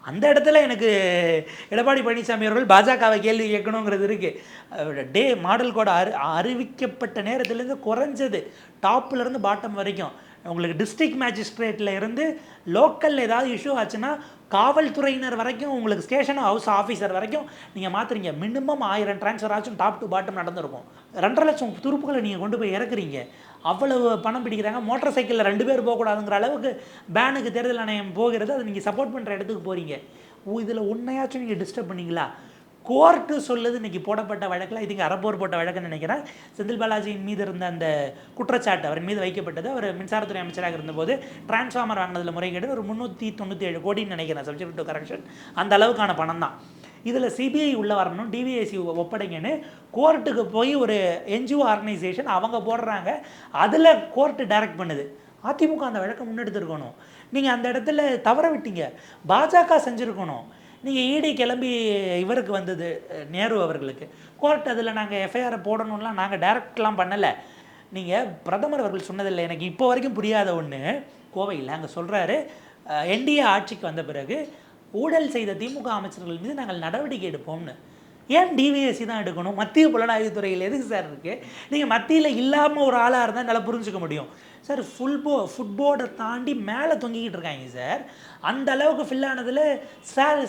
அந்த இடத்துல எனக்கு எடப்பாடி பழனிசாமி அவர்கள் பாஜகவை கேள்வி கேட்கணுங்கிறது இருக்குது. டே மாடல் கோட் அறிவிக்கப்பட்ட நேரத்துலேருந்து குறைஞ்சது டாப்லேருந்து பாட்டம் வரைக்கும் உங்களுக்கு டிஸ்ட்ரிக்ட் மேஜிஸ்ட்ரேட்டில் இருந்து லோக்கலில் ஏதாவது இஷ்யூ ஆச்சுன்னா காவல்துறையினர் வரைக்கும், உங்களுக்கு ஸ்டேஷன் ஹவுஸ் ஆஃபீஸர் வரைக்கும் நீங்கள் மாற்றுறீங்க. மினிமம் 1000 ட்ரான்ஸ்ஃபர் ஆச்சும் டாப் டு பாட்டம் நடந்திருக்கும். 2.5 லட்சம் துருப்புகளை நீங்கள் கொண்டு போய் இறக்குறீங்க. அவ்வளவு பணம் பிடிக்கிறாங்க. மோட்டார் சைக்கிளில் 2 பேர் போகக்கூடாதுங்கிற அளவுக்கு பேனுக்கு தேர்தல் ஆணையம் போகிறது. அதை நீங்கள் சப்போர்ட் பண்ணுற இடத்துக்கு போகிறீங்க. இதில் ஒன்றையாச்சும் நீங்கள் டிஸ்டர்ப் பண்ணிங்களா? கோர்ட்டு சொல்லுது இன்றைக்கி போடப்பட்ட வழக்கில், இதுக்கு அறப்போர் போட்ட வழக்குன்னு நினைக்கிறேன், செந்தில் பாலாஜியின் மீது இருந்த அந்த குற்றச்சாட்டு அவர் மீது வைக்கப்பட்டது. அவர் மின்சாரத்துறை அமைச்சராக இருந்தபோது டிரான்ஸ்ஃபார்மர் வாங்கினதில் முறைகேடு ஒரு 397 கோடின்னு நினைக்கிறேன், சப்ஜெக்ட் டு கரெக்ஷன். அந்த அளவுக்கான பணம் தான். இதில் சிபிஐ உள்ளே வரணும், டிவிஎஸ்சி ஒப்படைங்கன்னு கோர்ட்டுக்கு போய் ஒரு என்ஜிஓ ஆர்கனைசேஷன் அவங்க போடுறாங்க. அதில் கோர்ட்டு டைரக்ட் பண்ணுது. அதிமுக அந்த வழக்கை முன்னெடுத்துருக்கணும். நீங்கள் அந்த இடத்துல தவற விட்டீங்க. பாஜக செஞ்சுருக்கணும். நீங்கள் இடி கிளம்பி இவருக்கு வந்தது நேரு அவர்களுக்கு கோர்ட், அதில் நாங்கள் எஃப்ஐஆரை போடணும்லாம் நாங்கள் டைரக்ட்லாம் பண்ணலை. நீங்கள் பிரதமர் அவர்கள் சொன்னதில்லை, எனக்கு இப்போ வரைக்கும் புரியாத ஒன்று. கோவையில் அங்கே சொல்கிறாரு, என்டிஏ ஆட்சிக்கு வந்த பிறகு ஊழல் செய்த திமுக அமைச்சர்கள் மீது நாங்கள் நடவடிக்கை எடுப்போம்னு. ஏன் டிவிஎஸ்சி தான் எடுக்கணும்? மத்திய புலனாய்வுத்துறையில் எதுக்கு சார் இருக்குது? நீங்கள் மத்தியில் இல்லாமல் ஒரு ஆளாக இருந்தால் நல்லா புரிஞ்சுக்க முடியும் சார். ஃபுட்போர்டை தாண்டி மேலே தொங்கிக்கிட்டு இருக்காங்க சார். அந்த அளவுக்கு ஃபில் ஆனதில்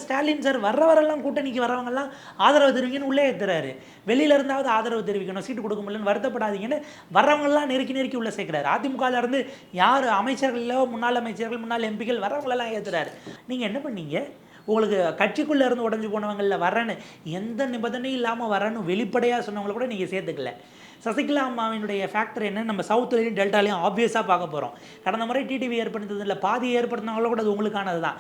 ஸ்டாலின் சார் வரவரெல்லாம் கூட்டணிக்கு வரவங்கெல்லாம் ஆதரவு தெரிவிக்கணும்னு உள்ளே ஏற்றுறாரு. வெளியில இருந்தாவது ஆதரவு தெரிவிக்கணும், சீட்டு கொடுக்க முடியலன்னு வருத்தப்படாதீங்கன்னு வரவங்கெல்லாம் நெருக்கி உள்ளே சேர்க்குறாரு. அதிமுகலேருந்து யார் அமைச்சர்களோ, முன்னாள் அமைச்சர்கள், முன்னாள் எம்பிக்கள் வரவங்களெல்லாம் ஏற்றுறாரு. நீங்கள் என்ன பண்ணீங்க? உங்களுக்கு கட்சிக்குள்ளே இருந்து உடஞ்சி போனவங்களில் வரேன்னு எந்த நிபந்தனையும் இல்லாமல் வரேன்னு வெளிப்படையாக சொன்னவங்களை கூட நீங்கள் சேர்த்துக்கல. சசிகலா அம்மாவினுடைய ஃபேக்டர் என்ன நம்ம சவுத்துலேயும் டெல்டாலையும் ஆப்வியஸாக பார்க்க போகிறோம். கடந்த முறை டிடிவி ஏற்படுத்துறதில்ல, பாதி ஏற்படுத்தினவங்கள கூட அது உங்களுக்கானது தான்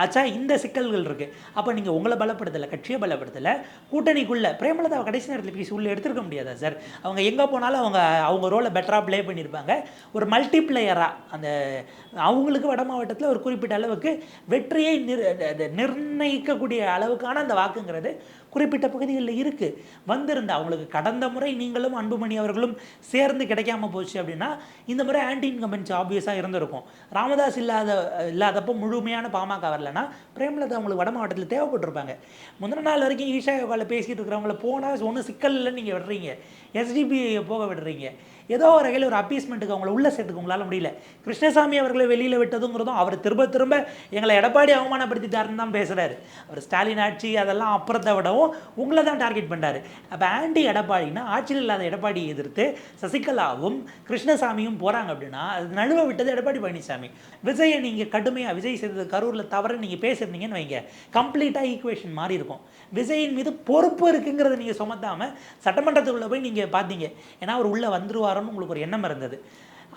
ஆச்சா. இந்த சிக்கல்கள் இருக்குது. அப்போ நீங்கள் உங்களை பலப்படுத்தலை, கட்சியை பலப்படுத்தலை, கூட்டணிக்குள்ளே பிரேமலதாவை கடைசி நேரத்தில் பேசி உள்ளே எடுத்துருக்க முடியாதா சார்? அவங்க எங்கே போனாலும் அவங்க ரோலை பெட்டராக ப்ளே பண்ணியிருப்பாங்க. ஒரு மல்டிப்ளேயராக அந்த அவங்களுக்கு வட மாவட்டத்தில் ஒரு குறிப்பிட்ட அளவுக்கு வெற்றியை நிர்ணயிக்கக்கூடிய அளவுக்கான அந்த வாக்குங்கிறது குறிப்பிட்ட பகுதிகளில் இருக்குது. வந்திருந்த அவங்களுக்கு கடந்த முறை நீங்களும் அன்புமணி அவர்களும் சேர்ந்து கிடைக்காம போச்சு அப்படின்னா இந்த முறை ஆன்டி இன்கம்பன்சி ஆப்வியஸாக இருந்திருக்கும். ராமதாஸ் இல்லாதப்போ முழுமையான பாமக வரலன்னா பிரேமலதா அவங்களுக்கு வட மாவட்டத்தில் தேவைப்பட்டிருப்பாங்க. முந்தின நாள் வரைக்கும் ஈஷா யோகாவில் பேசிகிட்டு இருக்கிறவங்கள போனால் ஒன்றும் சிக்கல் இல்லைன்னு நீங்கள் விடுறீங்க, எஸ்டிபி போக விடுறீங்க. ஏதோ ஒரு வகையில் ஒரு அப்பீஸ்மெண்ட்டுக்கு அவங்கள உள்ளே சேர்த்துக்க உங்களால் முடியல. கிருஷ்ணசாமி அவர்களை வெளியில் விட்டதுங்கிறதும் அவர் திரும்ப எங்களை எடப்பாடி அவமானப்படுத்திட்டாருன்னு தான் பேசுகிறாரு. அவர் ஸ்டாலின் ஆட்சி அதெல்லாம் அப்புறத்தை விடவும் உங்களை தான் டார்கெட் பண்ணுறாரு. அப்போ ஆன்டி எடப்பாடினா ஆட்சியில் இல்லாத எடப்பாடியை எதிர்த்து சசிகலாவும் கிருஷ்ணசாமியும் போகிறாங்க அப்படின்னா அது நழுவ விட்டது எடப்பாடி பழனிசாமி. விஜயை நீங்கள் கடுமையாக விஜய் செய்தது கரூரில் தவறு நீங்கள் பேசியிருந்தீங்கன்னு வைங்க, கம்ப்ளீட்டாக ஈக்குவேஷன் மாறி இருக்கும். விஜயின் மீது பொறுப்பு இருக்குங்கிறத நீங்கள் சுமத்தாமல் சட்டமன்றத்துக்குள்ளே போய் நீங்கள் பார்த்தீங்க. ஏன்னா அவர் உள்ளே வந்துருவாரோன்னு உங்களுக்கு ஒரு எண்ணம் இருந்தது.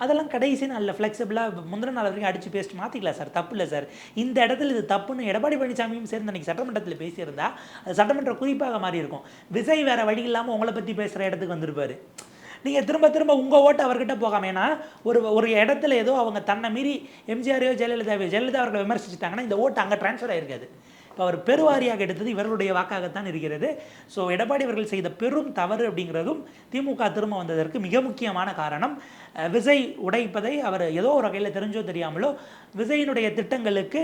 அதெல்லாம் கடைசி நாளில் ஃப்ளெக்சிபிளாக முந்தின நாள் வரைக்கும் அடித்து பேசிட்டு மாற்றிக்கலாம் சார், தப்பு இல்லை சார். இந்த இடத்துல இது தப்புன்னு எடப்பாடி பழனிசாமியும் சேர்ந்து அன்றைக்கி சட்டமன்றத்தில் பேசியிருந்தா அது சட்டமன்ற குறிப்பாக மாறி இருக்கும். விஜய் வேறு வழி இல்லாமல் உங்களை பற்றி பேசுகிற இடத்துக்கு வந்திருப்பார். நீங்கள் திரும்ப உங்கள் ஓட்டு அவர்கிட்ட போகாமல், ஏன்னா ஒரு இடத்துல ஏதோ அவங்க தன்னை மீறி எம்ஜிஆரையோ ஜெயலலிதா அவர்களை விமர்சிச்சிட்டாங்கன்னா இந்த ஓட்டு அங்கே ட்ரான்ஸ்ஃபர் ஆகிருக்காது. இப்போ அவர் பெருவாரியாக எடுத்தது இவர்களுடைய வாக்காகத்தான் இருக்கிறது. ஸோ எடப்பாடி அவர்கள் செய்த பெரும் தவறு அப்படிங்கிறதும் திமுக திரும்ப வந்ததற்கு மிக முக்கியமான காரணம். விஜய் உடைப்பதை அவர் ஏதோ ஒரு வகையில் தெரிஞ்சோ தெரியாமலோ விஜயினுடைய திட்டங்களுக்கு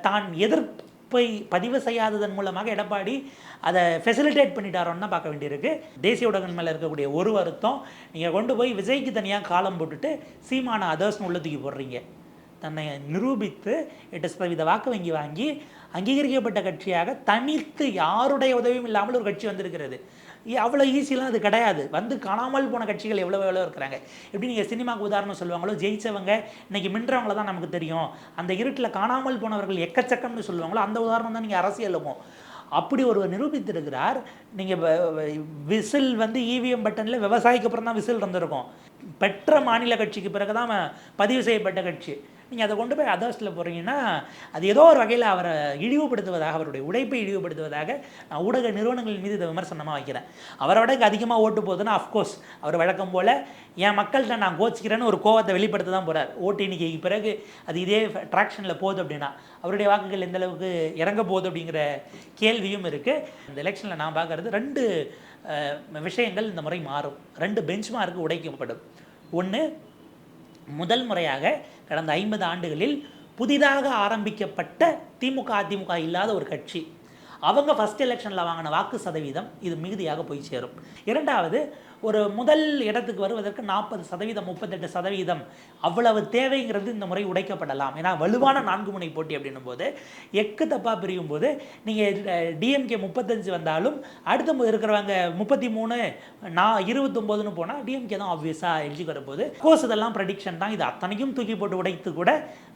தான் எதிர்ப்பை பதிவு செய்யாததன் மூலமாக எடப்பாடி அதை ஃபெசிலிட்டேட் பண்ணிட்டாரோன்னு தான் பார்க்க வேண்டியிருக்கு. தேசிய ஊடகங்கள் மேலே இருக்கக்கூடிய ஒரு வருத்தம், நீங்கள் கொண்டு போய் விஜய்க்கு தனியாக காலம் போட்டுட்டு சீமான அதர்ஸ்னு உள்ள தூக்கி போடுறீங்க. தன்னை நிரூபித்து 8% வாக்கு வங்கி வாங்கி அங்கீகரிக்கப்பட்ட கட்சியாக தனித்து யாருடைய உதவியும் இல்லாமல் ஒரு கட்சி வந்திருக்கிறது. அவ்வளோ ஈஸிலாம் அது கிடையாது. வந்து காணாமல் போன கட்சிகள் எவ்வளோ இருக்கிறாங்க. எப்படி நீங்கள் சினிமாவுக்கு உதாரணம் சொல்லுவாங்களோ, ஜெயித்தவங்க இன்றைக்கி மின்றவங்கள தான் நமக்கு தெரியும், அந்த இருட்டில் காணாமல் போனவர்கள் எக்கச்சக்கம்னு சொல்லுவாங்களோ அந்த உதாரணம் தான் நீங்கள் அரசியலுக்கும். அப்படி ஒருவர் நிரூபித்திருக்கிறார். நீங்கள் விசில் வந்து இவிஎம் பட்டனில் விவசாயிக்கு அப்புறம் தான் விசில் இருந்திருக்கும். பெற்ற மாநில கட்சிக்கு பிறகு தான் பதிவு செய்யப்பட்ட கட்சி. நீங்கள் அதை கொண்டு போய் அதர்ஸில் போகிறீங்கன்னா அது ஏதோ ஒரு வகையில் அவரை இழிவுபடுத்துவதாக, அவருடைய உழைப்பை இழிவுபடுத்துவதாக நான் ஊடக நிறுவனங்கள் மீது இதை விமர்சனமாக வைக்கிறேன். அவரோட அதிகமாக ஓட்டு போகுதுன்னா அஃப்கோர்ஸ் அவர் வழக்கம் போல் என் மக்கள்கிட்ட நான் கோச்சிக்கிறேன்னு ஒரு கோவத்தை வெளிப்படுத்த தான் போகிறார். ஓட்டு எண்ணிக்கைக்கு பிறகு அது இதே ட்ராக்ஷனில் போகுது அப்படின்னா அவருடைய வாக்குகள் எந்த அளவுக்கு இறங்க போகுது அப்படிங்கிற கேள்வியும் இருக்குது. இந்த எலெக்ஷனில் நான் பார்க்குறது 2 விஷயங்கள் இந்த முறை மாறும். 2 பெஞ்ச்மார்க்கு உடைக்கப்படும். ஒன்று, முதல் முறையாக கடந்த 50 ஆண்டுகளில் புதிதாக ஆரம்பிக்கப்பட்ட திமுக அதிமுக இல்லாத ஒரு கட்சி, அவங்க ஃபஸ்ட் எலெக்ஷனில் வாங்கின வாக்கு சதவீதம் இது மிகுதியாக போய் சேரும். இரண்டாவது, ஒரு முதல் இடத்துக்கு வருவதற்கு 40%, 38% அவ்வளவு தேவைங்கிறது இந்த முறை உடைக்கப்படலாம். ஏன்னா வலுவான 4 முனை போட்டி அப்படின்னும் போது எக்கு தப்பாக பிரியும் போது நீங்கள் டிஎம்கே 35 வந்தாலும் அடுத்த இருக்கிறவங்க 33 29ன்னு போனால் டிஎம்கே தான் ஆப்வியஸாக எல்ஜிக்கு வரும்போது. கோர்ஸ் இதெல்லாம் ப்ரெடிக்ஷன் தான். இது அத்தனைக்கும் தூக்கி போட்டு உடைத்து கூட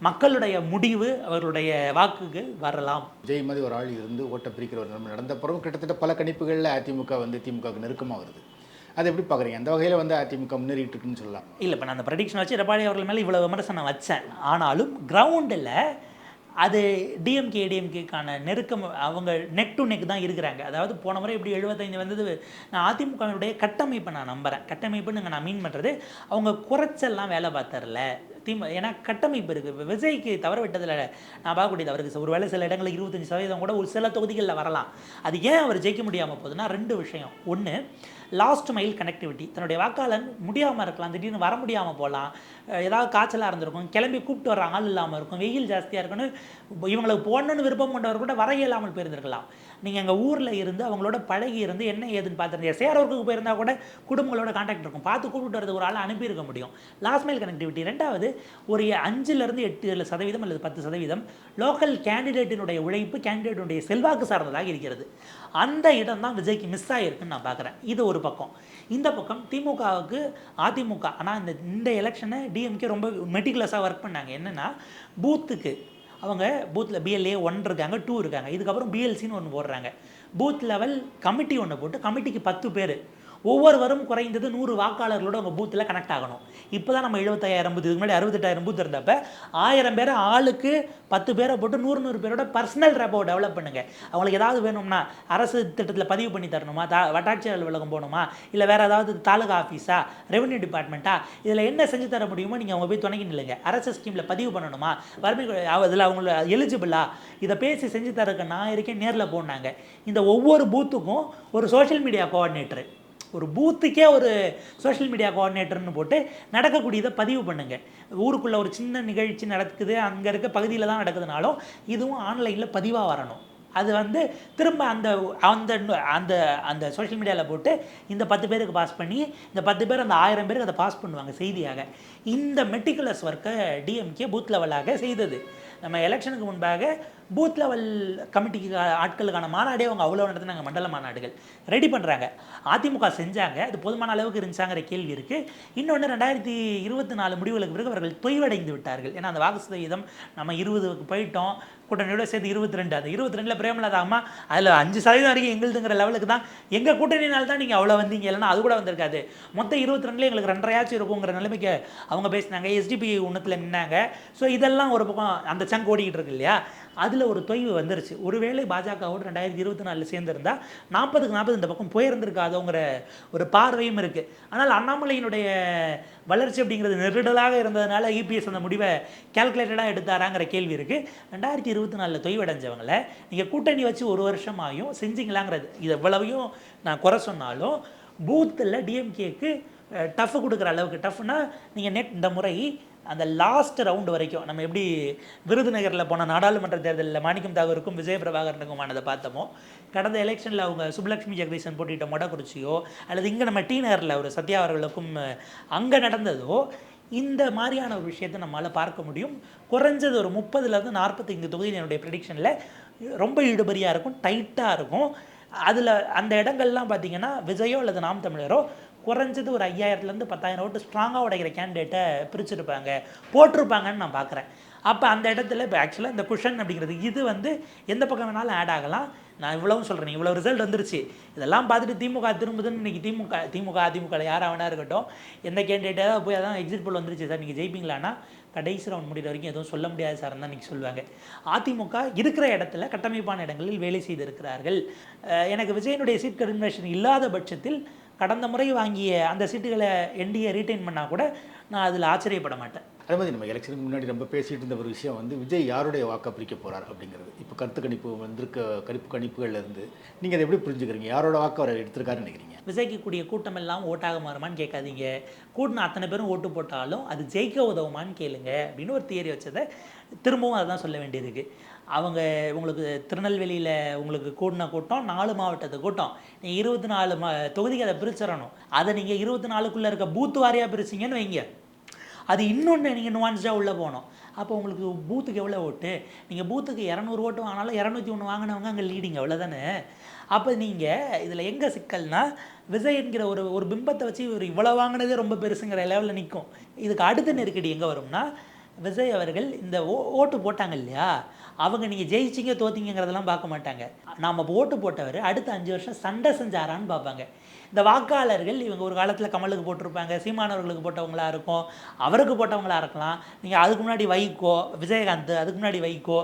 மக்களுடைய முடிவு அவர்களுடைய வாக்குக்கு வரலாம். விஜய் மாதிரி ஒரு ஆள் இருந்து ஓட்டை பிரிக்கிற ஒரு நிலைமை நடந்த பிறகு கிட்டத்தட்ட பல கணிப்புகளில் அதிமுக வந்து திமுகவுக்கு நெருக்கமாக வருது. அதை எப்படி பார்க்குறீங்க? அந்த வகையில் வந்து அதிமுக முன்னேறிட்டு இருக்குன்னு சொல்லலாம். இல்லை, இப்போ நான் அந்த ப்ரெடிக்ஷன் வச்சு எடப்பாடி அவர்கள் மேலே இவ்வளோ விமர்சனம் வச்சேன். ஆனாலும் கிரவுண்டில் அது டிஎம்கே ஏடிஎம்கேக்கான நெருக்கம், அவங்க நெக் டு நெக் தான் இருக்கிறாங்க. அதாவது போன முறை எப்படி 75 வந்தது, நான் அதிமுகவுடைய கட்டமைப்பை நான் நம்புகிறேன். கட்டமைப்புன்னு நான் மீன் பண்ணுறது அவங்க குறைச்செல்லாம் வேலை பார்த்தரல ஏன்னா கட்டமைப்பு இருக்குது. விஜய்க்கு தவற விட்டதில் நான் பார்க்கக்கூடியது அவருக்கு ஒரு வேளை சில இடங்களில் 25% கூட ஒரு சில தொகுதிகளில் வரலாம். அது ஏன் அவர் ஜெயிக்க முடியாமல் போகுதுன்னா 2 விஷயம். ஒன்று, லாஸ்ட் மைல் கனெக்டிவிட்டி. தன்னுடைய வாக்காளன் முடியாமல் இருக்கலாம், திடீர்னு வர முடியாமல் போகலாம், ஏதாவது காய்ச்சலாக இருந்திருக்கும், கிளம்பி கூப்பிட்டு வர ஆள் இல்லாமல் இருக்கும், வெயில் ஜாஸ்தியாக இருக்குன்னு இவங்களுக்கு போடணுன்னு விருப்பம் கொண்டவர் கூட வர இயலாமல் போயிருந்திருக்கலாம். நீங்கள் எங்கள் ஊரில் இருந்து அவங்களோட பழகி இருந்து என்ன ஏதுன்னு பார்த்துருந்தீங்க. எஸ்ஏஆர் ஒர்க்குக்கு போயிருந்தால் கூட குடும்பங்களோட கான்டாக்ட் இருக்கும், பார்த்து கூப்பிட்டு வரது ஒரு ஆள் அனுப்பியிருக்க முடியும். Last mile connectivity. ரெண்டாவது, ஒரு 5லேருந்து 8% அல்லது 10% லோக்கல் கேண்டிடேட்டினுடைய உழைப்பு, கேண்டிடேட்டினுடைய செல்வாக்கு சார்ந்ததாக இருக்கிறது. அந்த இடம் தான் விஜய்க்கு மிஸ் ஆகிருக்குன்னு நான் பார்க்குறேன். இது ஒரு பக்கம். இந்த பக்கம் திமுகவுக்கு அதிமுக, ஆனால் இந்த எலெக்ஷனை டிஎம்கே ரொம்ப மெட்டிகுலஸாக ஒர்க் பண்ணாங்க. என்னென்னா, பூத்துக்கு அவங்க பூத்தில் BLA 1 இருக்காங்க, 2 இருக்காங்க, இதுக்கப்புறம் BLCன்னு ஒன்று போடுறாங்க. பூத் லெவல் கமிட்டி ஒன்று போட்டு, கமிட்டிக்கு 10 பேர், ஒவ்வொருவரும் குறைந்தது 100 வாக்காளர்களோட உங்கள் பூத்தில் கனெக்ட் ஆகணும். இப்போ தான் நம்ம 75,000 பூத், இதுக்கு முன்னாடி 68,000 பூத் இருந்தப்போ 1000 பேரை ஆளுக்கு 10 பேரை போட்டு 100 பேரோட பர்சனல் ரேப்போ டெவலப் பண்ணுங்கள். அவங்களுக்கு ஏதாவது வேணும்னா அரசு திட்டத்தில் பதிவு பண்ணி தரணுமா, வட்டாட்சியர் அலுவலகம் போகணுமா, இல்லை வேறு ஏதாவது தாலுகா ஆஃபீஸா, ரெவன்யூ டிபார்ட்மெண்ட்டா, இதில் என்ன செஞ்சு தர முடியுமோ நீங்கள் அவங்க போய் துணைக்கி நில்லுங்க. அரசு ஸ்கீமில் பதிவு பண்ணணுமா, வறுமை அதில் அவங்கள எலிஜிபிளா, இதை பேசி செஞ்சு தரக்கு நான் இருக்கேன், நேரில் போனாங்க. இந்த ஒவ்வொரு பூத்துக்கும் ஒரு சோஷியல் மீடியா கோஆர்டினேட்டர், ஒரு பூத்துக்கே ஒரு சோஷியல் மீடியா கோஆர்டினேட்டர்னு போட்டு நடக்கக்கூடியதை பதிவு பண்ணுங்கள். ஊருக்குள்ளே ஒரு சின்ன நிகழ்ச்சி நடக்குது, அங்கே இருக்க பகுதியில் தான் நடக்குதுனாலும் இதுவும் ஆன்லைனில் பதிவாக வரணும். அது திரும்ப அந்த அந்த அந்த அந்த சோஷியல் மீடியாவில் போட்டு இந்த 10 பேருக்கு பாஸ் பண்ணி, இந்த 10 பேர் அந்த 1000 பேருக்கு அதை பாஸ் பண்ணுவாங்க செய்தியாக. இந்த மெட்டிகுலஸ் ஒர்க்கை டிஎம்கே பூத் லெவலாக செய்தது. நம்ம எலெக்ஷனுக்கு முன்பாக பூத் லெவல் கமிட்டிக்கு ஆட்களுக்கான மாநாடே அவங்க அவ்வளோ நடத்தினாங்க, மண்டல மாநாடுகள் ரெடி பண்ணுறாங்க. அதிமுக செஞ்சாங்க, அது போதுமான அளவுக்கு இருந்துச்சாங்கிற கேள்வி இருக்குது. இன்னொன்று, 2024 முடிவுகளுக்கு பிறகு அவர்கள் தொய்வடைந்து விட்டார்கள். ஏன்னா அந்த வாக்கு சதவீதம் நம்ம 20க்கு போயிட்டோம், கூட்டணியோட சேர்த்து 22, அந்த 22ல் பிரேமலதா அம்மா அதில் 5% வரைக்கும் எங்களுதுங்கிற லெவலுக்கு தான், எங்கள் கூட்டணினால தான் நீங்கள் அவ்வளோ வந்தீங்க, இல்லைன்னா அது கூட வந்திருக்காது, மொத்தம் 22 எங்களுக்கு 2.5 இருக்குங்கிற நிலைமைக்கு அவங்க பேசினாங்க. SDPI உன்னத்தில் நின்னாங்க. ஸோ இதெல்லாம் ஒரு பக்கம் அந்த சங்க் ஓடிக்கிட்டு இருக்கு இல்லையா, அதில் ஒரு தொய்வு வந்துருச்சு. ஒருவேளை பாஜகவோடு 2024 சேர்ந்துருந்தால் 40க்கு 40 இந்த பக்கம் போயிருந்திருக்காதோங்கிற ஒரு பார்வையும் இருக்குது. ஆனால் அண்ணாமலையினுடைய வளர்ச்சி அப்படிங்கிறது நெருடலாக இருந்ததுனால EPS அந்த முடிவை கேல்குலேட்டடாக எடுத்தாராங்கிற கேள்வி இருக்குது. 2024 தொய்வடைஞ்சவங்களை நீங்கள் கூட்டணி வச்சு 1 வருஷம் ஆகியும் செஞ்சிங்களாங்கிறது, இது எவ்வளவையும் நான் குறை சொன்னாலும் பூத்தில் டிஎம்கேக்கு டஃப் கொடுக்குற அளவுக்கு. டஃப்னா நீங்கள் இந்த முறை அந்த லாஸ்ட் ரவுண்டு வரைக்கும் நம்ம எப்படி விருதுநகரில் போன நாடாளுமன்ற தேர்தலில் மாணிக்கம் தாகூருக்கும் விஜய் பிரபாகரனுக்குமானதை பார்த்தோமோ, கடந்த எலெக்ஷனில் அவங்க சுப்லக்ஷ்மி ஜெகதீசன் போட்டிட்ட மொடக்குறிச்சியோ, அல்லது இங்கே நம்ம நகரில் ஒரு சத்யா அவர்களுக்கும் அங்கே நடந்ததோ, இந்த மாதிரியான ஒரு விஷயத்தை நம்மளால் பார்க்க முடியும். குறைஞ்சது ஒரு 30லேருந்து 45 தொகுதி என்னுடைய ப்ரெடிக்ஷனில் ரொம்ப இழுபறியாக இருக்கும், டைட்டாக இருக்கும். அதில் அந்த இடங்கள்லாம் பார்த்திங்கன்னா விஜயோ அல்லது நாம் தமிழரோ குறைஞ்சது ஒரு 5000லேருந்து 10,000 ஓட்டு ஸ்ட்ராங்காக உடைக்கிற கேண்டிடேட்டை பிரிச்சுருப்பாங்க, போட்டிருப்பாங்கன்னு நான் பார்க்குறேன். அப்போ அந்த இடத்துல இப்போ ஆக்சுவலாக இந்த குஷன் அப்படிங்கிறது இது எந்த பக்கம் வேணாலும் ஆட் ஆகலாம். நான் இவ்வளவும் சொல்கிறேன், இவ்வளோ ரிசல்ட் வந்துருச்சு, இதெல்லாம் பார்த்துட்டு திமுக திரும்புதுன்னு இன்றைக்கி அதிமுக யாராக வேணா இருக்கட்டும், எந்த கேண்டிடேட்டாக போய் அதான் எக்ஸிட் போல் வந்துருச்சு சார், நீங்கள் ஜெயிப்பீங்களான்னா கடைசி ரவுண்ட் முடிகிற வரைக்கும் எதுவும் சொல்ல முடியாது சார் தான் இன்றைக்கி சொல்லுவாங்க. அதிமுக இருக்கிற இடத்துல கட்டமைப்பான இடங்களில் வேலை செய்திருக்கிறார்கள். எனக்கு விஜயனுடைய சீட் கன்வென்ஷன் இல்லாத பட்சத்தில் கடந்த முறை வாங்கிய அந்த சீட்டுகளை என்டிஏ ரீட்டைன் பண்ணால் கூட நான் அதில் ஆச்சரியப்பட மாட்டேன். அதே மாதிரி நம்ம எலெக்ஷனுக்கு முன்னாடி ரொம்ப பேசிகிட்டு இருந்த ஒரு விஷயம் விஜய் யாருடைய வாக்கை பிரிக்க போகிறார் அப்படிங்கிறது. இப்போ கருத்து கணிப்பு கருப்பு கணிப்புகள்லேருந்து நீங்கள் அதை எப்படி புரிஞ்சுக்கிறீங்க? யாரோட வாக்கு அவர் எடுத்திருக்காருன்னு நினைக்கிறீங்க? விஜய்க்கு கூடிய கூட்டம் எல்லாம் ஓட்டாக மாறுமான்னு கேட்காதீங்க, கூட்டின அத்தனை பேரும் ஓட்டு போட்டாலும் அது ஜெயிக்க உதவுமான்னு கேளுங்க அப்படின்னு ஒரு தியரி வச்சதை திரும்பவும் அதுதான் சொல்ல வேண்டியிருக்கு. அவங்க உங்களுக்கு திருநெல்வேலியில் உங்களுக்கு கூட்டின கூட்டம் 4 மாவட்டத்து கூட்டம், நீங்கள் 24 தொகுதிக்கு அதை பிரிச்சிடணும். அதை நீங்கள் 24க்குள்ளே இருக்க பூத்து வாரியாக பிரிச்சிங்கன்னு வைங்க, அது இன்னொன்று நீங்கள் நுவான்ஸ்டாக உள்ளே போகணும். அப்போ உங்களுக்கு பூத்துக்கு எவ்வளோ ஓட்டு, நீங்கள் பூத்துக்கு 200 ஓட்டு வாங்கினாலும் 201 வாங்கினவங்க அங்கே லீடிங், அவ்வளோதானே. அப்போ நீங்கள் இதில் எங்கே சிக்கல்னா, விஜய் என்கிற ஒரு பிம்பத்தை வச்சு இவ்வளோ வாங்கினதே ரொம்ப பெருசுங்கிற லெவலில் நிற்கும். இதுக்கு அடுத்த நெருக்கடி எங்கே வரும்னா, விஜய் அவர்கள் இந்த ஓட்டு போட்டாங்க இல்லையா, அவங்க நீங்கள் ஜெயிச்சிங்க தோத்திங்கிறதெல்லாம் பார்க்க மாட்டாங்க. நாம் ஓட்டு போட்டவர் அடுத்த 5 வருஷம் சண்டை செஞ்சாரான்னு பார்ப்பாங்க. இந்த வாக்காளர்கள் இவங்க ஒரு காலத்தில் கமலுக்கு போட்டிருப்பாங்க, சீமானவர்களுக்கு போட்டவங்களாக இருக்கும், அவருக்கு போட்டவங்களாக இருக்கலாம். நீங்கள் அதுக்கு முன்னாடி வைகோ, விஜயகாந்த், அதுக்கு முன்னாடி வைகோ,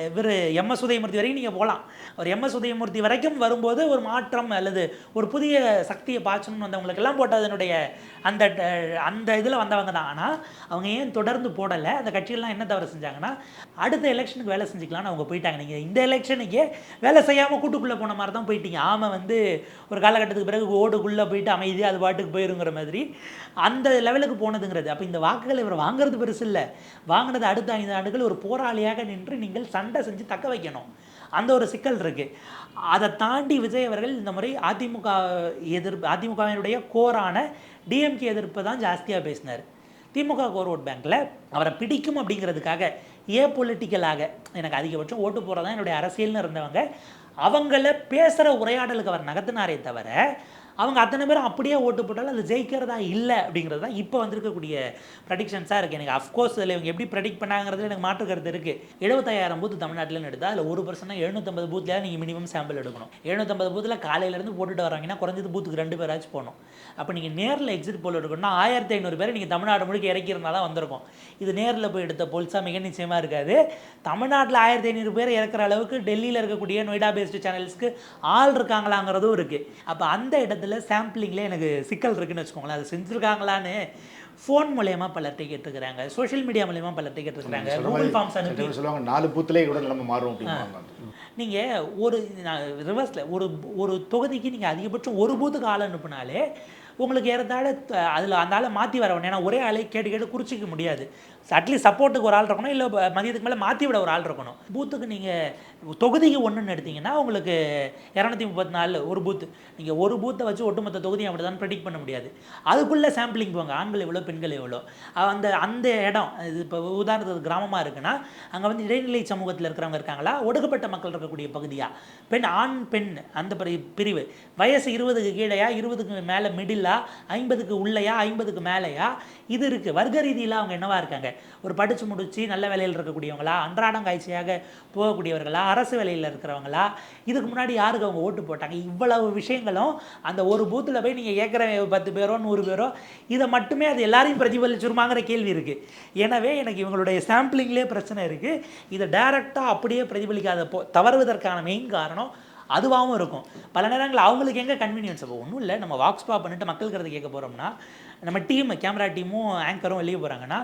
இவர் எம்எஸ் உதயமூர்த்தி வரைக்கும் நீங்கள் போகலாம். ஒரு எம்எஸ் உதயமூர்த்தி வரைக்கும் வரும்போது ஒரு மாற்றம் அல்லது ஒரு புதிய சக்தியை பாய்ச்சணும்னு வந்தவங்களுக்கெல்லாம் போட்டதனுடைய அந்த அந்த இதில் வந்தவங்க தான். ஆனால் அவங்க ஏன் தொடர்ந்து போடலை, அந்த கட்சிகள்லாம் என்ன தவறு செஞ்சாங்கன்னா அடுத்த எலெக்ஷனுக்கு வேலை செஞ்சுக்கலான்னு அவங்க போயிட்டாங்க. நீங்கள் இந்த எலெக்ஷனுக்கே வேலை செய்யாமல் கூட்டுக்குள்ளே போன மாதிரி தான் போயிட்டீங்க. ஆமாம் வந்து ஒரு காலகட்டத்துக்கு பிறகு ஓடுக்குள்ளே போயிட்டு அமைதியாக அது பாட்டுக்கு போயிருங்கிற மாதிரி அந்த லெவலுக்கு போனதுங்கிறது. அப்போ இந்த வாக்குகளை இவர் வாங்குறது பெருசு இல்லை, வாங்கினது அடுத்த 5 ஆண்டுகள் ஒரு போராளியாக நின்று நீங்கள் சண்டை செஞ்சு தக்க வைக்கணும். அந்த ஒரு சிக்கல் இருக்குது. அதை தாண்டி விஜய் அவர்கள் இந்த முறை அதிமுகவினுடைய கோரான டிஎம்கே எதிர்ப்பை தான் ஜாஸ்தியாக பேசினார். திமுக கோர் ஓட் பேங்க்கில் அவரை பிடிக்கும் அப்படிங்கிறதுக்காக பொலிட்டிக்கலாக எனக்கு அதிகபட்சம் ஓட்டு போகிறதான் என்னுடைய அரசியல்னு இருந்தவங்க அவங்கள பேசுகிற உரையாடலுக்கு அவர் நகர்த்தினாரே தவிர அவங்க அத்தனை பேரும் அப்படியே ஓட்டு போட்டாலும் அது ஜெயிக்கிறதா இல்லை அப்படிங்கிறது தான் இப்போ வந்திருக்கக்கூடிய ப்ரெடிக்ஷன்ஸாக இருக்குது. எனக்கு அஃப்கோர்ஸ் இதில் இவங்க எப்படி ப்ரெடிக்ட் பண்ணாங்கிறது எனக்கு மாற்று கருத்து இருக்குது. 75,000 பூத்து தமிழ்நாட்டில் எடுத்தால் அதில் 1% 750 பூத்தில் நீங்கள் மினிமம் சாம்பிள் எடுக்கணும். 750 பூத்தில் காலையிலேருந்து போட்டுட்டு வராங்கன்னா குறைஞ்சது பூத்துக்கு 2 பேராச்சும் போகணும். அப்போ நீங்கள் நேரில் எக்ஸிட் போல் எடுக்கணும்னா 1500 பேர் நீங்கள் தமிழ்நாடு முழுக்க இறக்கியிருந்தால் தான் வந்திருக்கும். இது நேரில் போய் எடுத்த போல்ஸாக மிக நிச்சயமாக இருக்காது. தமிழ்நாட்டில் 1500 பேர் இறக்குற அளவுக்கு டெல்லியில் இருக்கக்கூடிய நொய்டா பேஸ்டு சேனல்ஸ்க்கு ஆள் இருக்காங்களாங்கிறதும் இருக்குது. அப்போ அந்த இடத்துல சாம்பிளிங்கில் எனக்கு சிக்கல் இருக்குன்னு வச்சுக்கோங்களேன். அது செஞ்சுருக்காங்களான்னு ஃபோன் மூலயமா பலர்கிட்ட கேட்டுருக்குறாங்க, சோஷியல் மீடியா மூலயமா பலர்கிட்ட கேட்டுருக்குறாங்க, கூகுள் ஃபார்ம்ஸ் அனுப்பி சொல்லுவாங்க 4 பூத்துலேயே கூட நம்ம மாறும் அப்படின்னு. நீங்கள் ஒரு ரிவர்ஸில் ஒரு தொகுதிக்கு நீங்கள் அதிகபட்சம் ஒரு பூத்துக்கு ஆள் அனுப்புனாலே உங்களுக்கு ஏறத்தாழ அதில் அந்த ஆளை மாற்றி வரணும். ஏன்னா ஒரே ஆளை கேட்டு குறிச்சிக்க முடியாது. அட்லீஸ்ட் சப்போர்ட்டுக்கு ஒரு ஆள் இருக்கணும், இல்லை மதியத்துக்கு மேலே மாற்றி விட ஒரு ஆள் இருக்கணும். பூத்துக்கு நீங்கள் தொகுதிக்கு ஒன்றுன்னு எடுத்திங்கன்னா உங்களுக்கு 234 ஒரு பூத்து. நீங்கள் ஒரு பூத்தை வச்சு ஒட்டுமொத்த தொகுதியை அப்படி தான் ப்ரெடிக்ட் பண்ண முடியாது. அதுக்குள்ளே சாம்பிளிங் போங்க, ஆண்கள் எவ்வளோ பெண்கள் எவ்வளோ. அந்த இடம் இது இப்போ உதாரணத்துக்கு கிராமமாக இருக்குன்னா அங்கே வந்து இடைநிலை சமூகத்தில் இருக்கிறவங்க இருக்காங்களா, ஒடுக்கப்பட்ட மக்கள் இருக்கக்கூடிய பகுதியாக, ஆண் பெண் அந்த பிரிவு, வயசு 20க்கு கீழேயா, 20க்கு மேலே மிடிலா, 50க்கு உள்ளையா, 50க்கு மேலேயா, இது இருக்குது. வர்க்க ரீதியில் அவங்க என்னவா இருக்காங்க, ஒரு படித்து முடித்து நல்ல வேலையில் இருக்கக்கூடியவங்களா, அன்றாடம் காய்ச்சியாக போகக்கூடியவர்களா, அரசு வேலையில் இருக்கிறவங்களா, இதுக்கு முன்னாடி யாருக்கு அவங்க ஓட்டு போட்டாங்க, இவ்வளவு விஷயங்களும் அந்த ஒரு பூத்தில் போய் நீங்கள் கேட்குற 10 பேரோ 100 பேரோ இதை மட்டுமே அது எல்லாரையும் பிரதிபலிச்சிருமாங்கிற கேள்வி இருக்குது. எனவே எனக்கு இவங்களுடைய சாம்பிளிங்லேயே பிரச்சனை இருக்குது. இதை டைரெக்டாக அப்படியே பிரதிபலிக்காத தவறுவதற்கான மெயின் காரணம் அதுவாகவும் இருக்கும். பல நேரங்களில் அவங்களுக்கு எங்கே கன்வீனியன்ஸ். அப்போ ஒன்றும் இல்லை, நம்ம வாக்ஸ்பா பண்ணிட்டு மக்கள் கருத்து கேட்க போகிறோம்னா நம்ம கேமரா டீமும் ஆங்கரும் வெளியே போகிறாங்கன்னா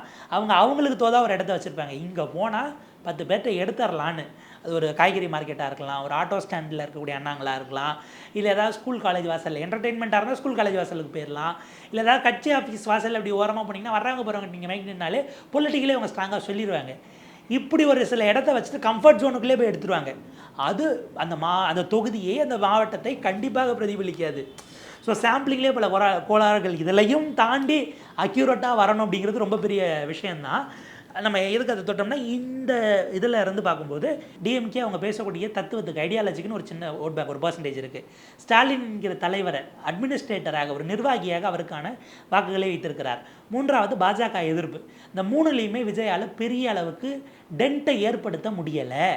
அவங்களுக்கு தோதா ஒரு இடத்த வச்சுருப்பாங்க. இங்கே போனால் 10 பேர்கிட்ட எடுத்துடலான்னு. அது ஒரு காய்கறி மார்க்கெட்டாக இருக்கலாம், ஒரு ஆட்டோ ஸ்டாண்டில் இருக்கக்கூடிய அண்ணாங்களாக இருக்கலாம், இல்லை ஏதாவது ஸ்கூல் காலேஜ் வாசலில் என்டர்டெயின்மெண்ட்டாக இருந்தால் ஸ்கூல் காலேஜ் வாசலுக்கு போயிடலாம், இல்லை ஏதாவது கட்சி ஆஃபீஸ் வாசல் அப்படி ஓரமாக போனீங்கன்னா வர்றவங்க போகிறவங்க நீங்கள் மைக் நின்னாலே பொலிட்டிக்கலே அவங்க ஸ்ட்ராங்காக சொல்லிடுவாங்க. இப்படி ஒரு சில இடத்த வச்சுட்டு கம்ஃபர்ட் ஜோனுக்குள்ளே போய் எடுத்துருவாங்க. அது அந்த தொகுதியை அந்த மாவட்டத்தை கண்டிப்பாக பிரதிபலிக்காது. ஸோ சாம்பிளிங்லேயே பல கோளாறுகள் இதிலையும் தாண்டி அக்யூரேட்டாக வரணும் அப்படிங்கிறது ரொம்ப பெரிய விஷயந்தான். நம்ம எதுக்கு அதை தொட்டோம்னா இந்த இதில் இருந்து பார்க்கும்போது டிஎம்கே அவங்க பேசக்கூடிய தத்துவத்துக்கு ஐடியாலஜிக்குன்னு ஒரு சின்ன ஓட் பேக் ஒரு பர்சன்டேஜ் இருக்குது. ஸ்டாலின்கிற தலைவரை அட்மினிஸ்ட்ரேட்டராக ஒரு நிர்வாகியாக அவருக்கான வாக்குகளை வைத்திருக்கிறார். 3வது பாஜக எதிர்ப்பு. இந்த 3லையுமே விஜயால் பெரிய அளவுக்கு டென்ட்டை ஏற்படுத்த முடியலை.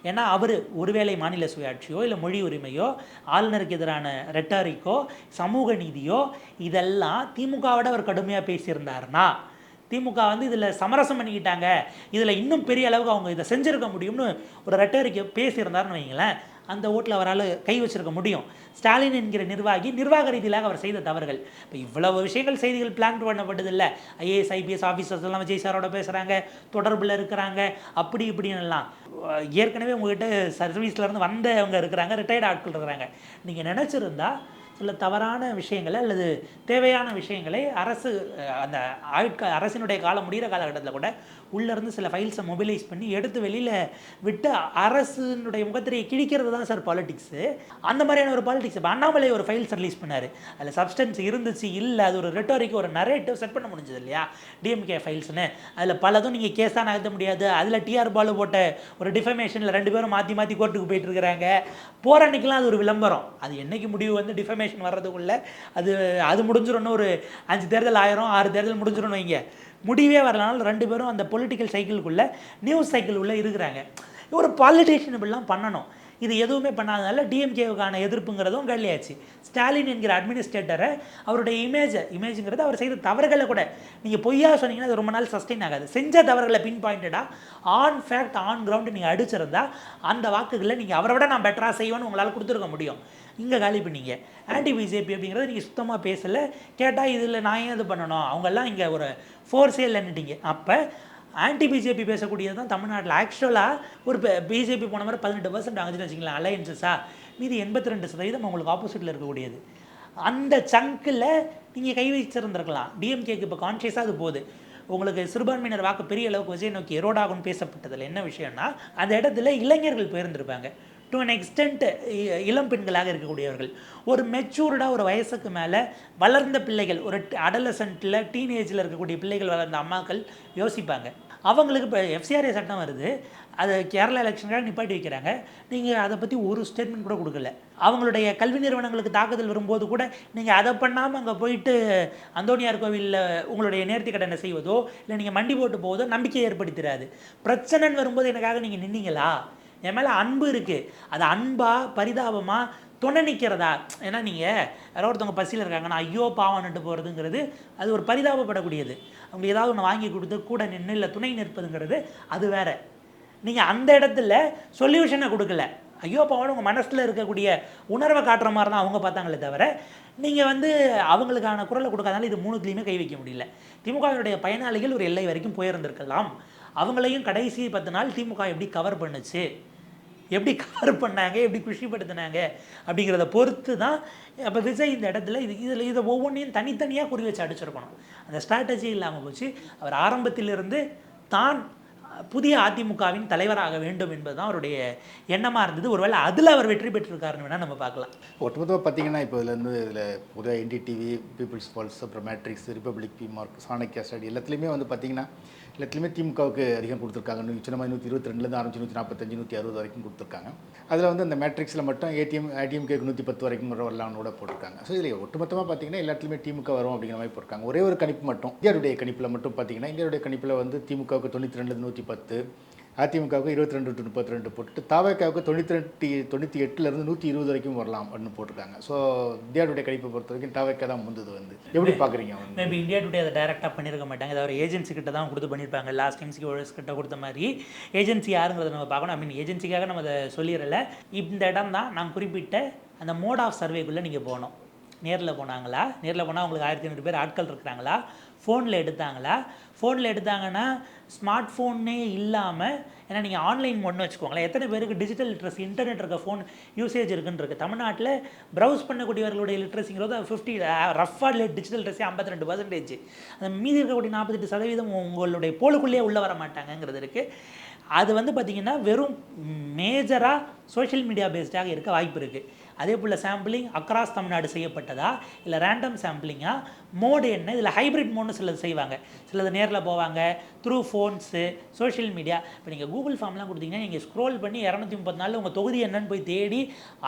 ஏன்னா அவர் ஒருவேளை மாநில சுயாட்சியோ இல்லை மொழி உரிமையோ ஆளுநருக்கு எதிரான ரெட்டாரிக்கோ சமூக நீதியோ இதெல்லாம் திமுகவோட அவர் கடுமையாக பேசியிருந்தாருன்னா திமுக வந்து இதில் சமரசம் பண்ணிக்கிட்டாங்க, இதில் இன்னும் பெரிய அளவுக்கு அவங்க இதை செஞ்சுருக்க முடியும்னு ஒரு ரெட்டரிக்கை பேசியிருந்தாருன்னு வைங்களேன், அந்த ஓட்டில் அவரால் கை வச்சிருக்க முடியும். ஸ்டாலின் என்கிற நிர்வாக ரீதியிலாக அவர் செய்த தவறுகள். இப்போ இவ்வளவு விஷயங்கள் செய்திகள் பிளான் பண்ணப்பட்டது இல்லை. ஐஏஎஸ் ஐபிஎஸ் ஆஃபீஸர்ஸ் எல்லாம் விஜய் சாரோட பேசுகிறாங்க, தொடர்பில் இருக்கிறாங்க, அப்படி இப்படின்னுலாம். ஏற்கனவே உங்கள்கிட்ட சர்வீஸ்லேருந்து வந்தவங்க இருக்கிறாங்க, ரிட்டையர்ட் ஆட்கள் இருக்கிறாங்க. நீங்கள் நினச்சிருந்தா சில தவறான விஷயங்களை அல்லது தேவையான விஷயங்களை அரசினுடைய காலம் முடிகிற காலகட்டத்தில் கூட உள்ளேருந்து சில ஃபைல்ஸை மொபிலைஸ் பண்ணி எடுத்து வெளியில் விட்டு அரசினுடைய முகத்திரையை கிழிக்கிறது தான் சார் பாலிடிக்ஸு. அந்த மாதிரியான ஒரு பாலிடிக்ஸ். இப்போ அண்ணாமலை ஒரு ஃபைல்ஸ் ரிலீஸ் பண்ணார், அதில் சப்ஸ்டன்ஸ் இருந்துச்சு இல்லை, அது ஒரு ரெட்டோரிக்கு ஒரு நரேட்டிவ் செட் பண்ண முடிஞ்சது இல்லையா டிஎம்கே ஃபைல்ஸ்னு. அதில் பலதும் நீங்கள் கேஸாக நகர்த்த முடியாது. அதில் டிஆர் பாலு போட்ட ஒரு டிஃபமேஷனில் 2 பேரும் மாற்றி மாற்றி கோர்ட்டுக்கு போயிட்டு இருக்கிறாங்க. போகிற அன்றைக்கெலாம் அது ஒரு விளம்பரம். அது என்றைக்கு முடிவு வந்து டிஃபமேஷன் வர்றதுக்குள்ளே அது முடிஞ்சிடணும். ஒரு 5 தேர்தல் 6 தேர்தல் முடிஞ்சிடணும். இங்கே முடிவே வரலனாலும் 2 பேரும் அந்த பொலிட்டிக்கல் சைக்கிளுக்குள்ளே நியூஸ் சைக்கிள் உள்ளே இருக்கிறாங்க. ஒரு பாலிட்டிஷியன் இப்படிலாம் பண்ணணும். இது எதுவுமே பண்ணாதனால டிஎம்கேவுக்கான எதிர்ப்புங்கிறதும் கல்லியாச்சு. ஸ்டாலின் என்கிற அட்மினிஸ்ட்ரேட்டரை அவருடைய இமேஜுங்கிறது அவர் செய்த தவறுகளை கூட நீங்கள் பொய்யா சொன்னீங்கன்னா அது ரொம்ப நாள் சஸ்டெயின் ஆகாது. செஞ்ச தவறுகளை பின் பாயிண்டடாக ஆன் ஃபேக்ட் ஆன் கிரவுண்டு நீங்கள் அடிச்சிருந்தா அந்த வாக்குகளை நீங்கள் அவரை விட நான் பெட்டராக செய்வேன்னு உங்களால் கொடுத்துருக்க முடியும். இங்கே காலி பண்ணீங்க. ஆன்டி பிஜேபி அப்படிங்கிறத நீங்கள் சுத்தமாக பேசலை. கேட்டால் இதில் நான் ஏன் இது பண்ணணும், அவங்கெல்லாம் இங்கே ஒரு ஃபோர்ஸே இல்லைன்னுட்டீங்க. அப்போ ஆன்டி பிஜேபி பேசக்கூடியது தான் தமிழ்நாட்டில் ஆக்சுவலாக ஒரு பிஜேபி போன மாதிரி 18% ஆகுதுன்னு வச்சுக்கலாம் அலையன்சஸா, மீதி 82% உங்களுக்கு ஆப்போசிட்டில் இருக்கக்கூடியது. அந்த சங்கில் நீங்கள் கை வச்சிருந்துருக்கலாம். டிஎம்கேக்கு இப்போ கான்ஷியஸாக அது போகுது. உங்களுக்கு சிறுபான்மையினர் வாக்கு பெரிய அளவுக்கு விஜய் நோக்கி எரோடாகும்னு பேசப்பட்டதில் என்ன விஷயம்னா, அந்த இடத்துல இளைஞர்கள் போயிருந்திருப்பாங்க. டு அன் எக்ஸ்டென்ட் இளம் பெண்களாக இருக்கக்கூடியவர்கள், ஒரு மெச்சூர்டாக ஒரு வயசுக்கு மேலே வளர்ந்த பிள்ளைகள், ஒரு அடலசென்ட்டில் டீனேஜில் இருக்கக்கூடிய பிள்ளைகள் வளர்ந்த அம்மாக்கள் யோசிப்பாங்க. அவங்களுக்கு இப்போ எஃப்சிஆர்ஏ சட்டம் வருது, அது கேரளா எலெக்ஷனுக்காக நிப்பாட்டி வைக்கிறாங்க. நீங்கள் அதை பற்றி ஒரு ஸ்டேட்மெண்ட் கூட கொடுக்கல. அவங்களுடைய கல்வி நிறுவனங்களுக்கு தாக்குதல் வரும்போது கூட நீங்கள் அதை பண்ணாமல் அங்கே போயிட்டு அந்தோனியார் கோவிலில் உங்களுடைய நேர்த்தி கடனை செய்வதோ இல்லை நீங்கள் மண்டி போட்டு போவதோ நம்பிக்கை ஏற்படுத்திடாது. பிரச்சனைன்னு வரும்போது எனக்காக நீங்கள் நின்னீங்களா? என் மேலே அன்பு இருக்குது, அது அன்பா பரிதாபமாக துணை நிற்கிறதா? ஏன்னா நீங்கள் யாரோ ஒருத்தவங்க பசியில் இருக்காங்கன்னா ஐயோ பாவன்ட்டு போகிறதுங்கிறது அது ஒரு பரிதாபப்படக்கூடியது. அவங்க ஏதாவது ஒன்று வாங்கி கொடுத்து கூட நின்று இல்லை துணை நிற்பதுங்கிறது அது வேறு. நீங்கள் அந்த இடத்துல சொல்யூஷனை கொடுக்கல. ஐயோ பாவன் உங்கள் மனசில் இருக்கக்கூடிய உணர்வை காட்டுற மாதிரி தான் அவங்க பார்த்தாங்களே தவிர நீங்கள் அவங்களுக்கான குரலை கொடுக்காதனால இது மூணுத்துலேயுமே கை வைக்க முடியல. திமுகவினுடைய பயனாளிகள் ஒரு எல்லை வரைக்கும் போயிருந்திருக்கலாம். அவங்களையும் கடைசி 10 நாள் திமுக எப்படி கவர் பண்ணுச்சு, எப்படி கவர் பண்ணாங்க, எப்படி குஷிப்படுத்தினாங்க அப்படிங்கிறத பொறுத்து தான். அப்போ விஜய் இந்த இடத்துல இதை ஒவ்வொன்றையும் தனித்தனியாக குறி வச்சு அடிச்சிருக்கணும். அந்த ஸ்ட்ராட்டஜி இல்லாமல் போச்சு. அவர் ஆரம்பத்திலிருந்து தான் புதிய அதிமுகவின் தலைவராக வேண்டும் என்பது தான் அவருடைய எண்ணமாக இருந்தது. ஒருவேளை அதில் அவர் வெற்றி பெற்றிருக்காருன்னு வேணால் நம்ம பார்க்கலாம். ஒட்டுமொத்தமாக பார்த்தீங்கன்னா இப்போ இதில் புதிய என்டிடிவி, பீப்புள்ஸ் பல்ஸ், அப்புறம் மேட்ரிக்ஸ், ரிப்பப்ளிக், பிமார்க், சாணக்கியா ஸ்டடி எல்லாத்துலேயுமே பார்த்தீங்கன்னா எல்லாத்துலேயுமே திமுகவுக்கு அதிகம் கொடுத்துருக்காங்க. சின்ன மாதிரி 122லேருந்து ஆரம்பிச்சு 145, 160 வரைக்கும் கொடுத்துருக்காங்க. அதில் அந்த மேட்ரிக்ஸில் மட்டும் ஏடிஎம்கேக்கு 110 வரைக்கும் வரலாம்னு கூட போட்டிருக்காங்க. ஸோ இதில் ஒட்டுமொத்தமாக பார்த்தீங்கன்னா எல்லாத்துலேயுமே திமுக வரும் அப்படிங்கிற மாதிரி போட்டிருக்காங்க. ஒரே ஒரு கணிப்பு மட்டும் இந்தியாவுடைய கணிப்பில் மட்டும் பார்த்தீங்கன்னா இந்தியாவுடைய கணிப்பில் திமுகவுக்கு 92லேருந்து 110, அதிமுகவுக்கு 22 to 32 போட்டு தாவேக்காவுக்கு 98லேருந்து 120 வரைக்கும் வரலாம் அப்படின்னு போட்டிருக்காங்க. ஸோ இந்தியா டுடே கணிப்பை பொறுத்த வரைக்கும் தாவேக்கா தான் முந்தது. எப்படி பார்க்குறீங்க? மேபி இந்தியா டுடே அதை டைரெக்டாக பண்ணியிருக்க மாட்டாங்க. ஏதாவது ஏஜென்சி கிட்ட தான் கொடுத்து பண்ணியிருப்பாங்க. லாஸ்ட் டைம் சிஓஎஸ் கிட்ட கொடுத்த மாதிரி ஏஜென்சி யாருங்கிறத நம்ம பார்க்கணும். ஐ மீன் ஏஜென்சிக்காக நம்ம அதை சொல்லிடலை. இந்த இடம் தான் நான் குறிப்பிட்ட அந்த மோட் ஆஃப் சர்வேக்குள்ளே நீங்கள் போகணும். நேரில் போனாங்களா, நேரில் போனால் உங்களுக்கு 1500 பேர் ஆட்கள் இருக்கிறாங்களா, ஃபோனில் எடுத்தாங்களா, ஃபோனில் எடுத்தாங்கன்னா ஸ்மார்ட் ஃபோனே இல்லாமல், ஏன்னா நீங்கள் ஆன்லைன் மோட்னு வச்சுக்கோங்களேன், எத்தனை பேருக்கு டிஜிட்டல் லிட்ரஸி இன்டர்நெட் இருக்க ஃபோன் யூசேஜ் இருக்குன்னு இருக்குது. தமிழ்நாட்டில் ப்ரௌஸ் பண்ணக்கூடியவர்களுடைய லிட்ரஸிங்கிறது 50 ரஃபாக டிஜிட்டல் லிட்ரஸி 52%. அந்த மீதி இருக்கக்கூடிய 48% உங்களுடைய போலுக்குள்ளேயே உள்ளே வர மாட்டாங்கங்கிறது இருக்குது. அது பார்த்திங்கன்னா வெறும் மேஜராக சோஷியல் மீடியா பேஸ்டாக இருக்க வாய்ப்பு இருக்குது. அதே போல் சாம்பிளிங் அக்ராஸ் தமிழ்நாடு செய்யப்பட்டதா இல்லை ரேண்டம் சாம்பிளிங்காக, மோடு என்ன, இதில் ஹைப்ரிட் மோட்னு சிலது செய்வாங்க, சிலது நேரில் போவாங்க, த்ரூ ஃபோன்ஸு, சோஷியல் மீடியா. இப்போ நீங்கள் கூகுள் ஃபார்ம்லாம் கொடுத்தீங்கன்னா நீங்கள் ஸ்க்ரோல் பண்ணி 230 நாளில் உங்கள் தொகுதி என்னன்னு போய் தேடி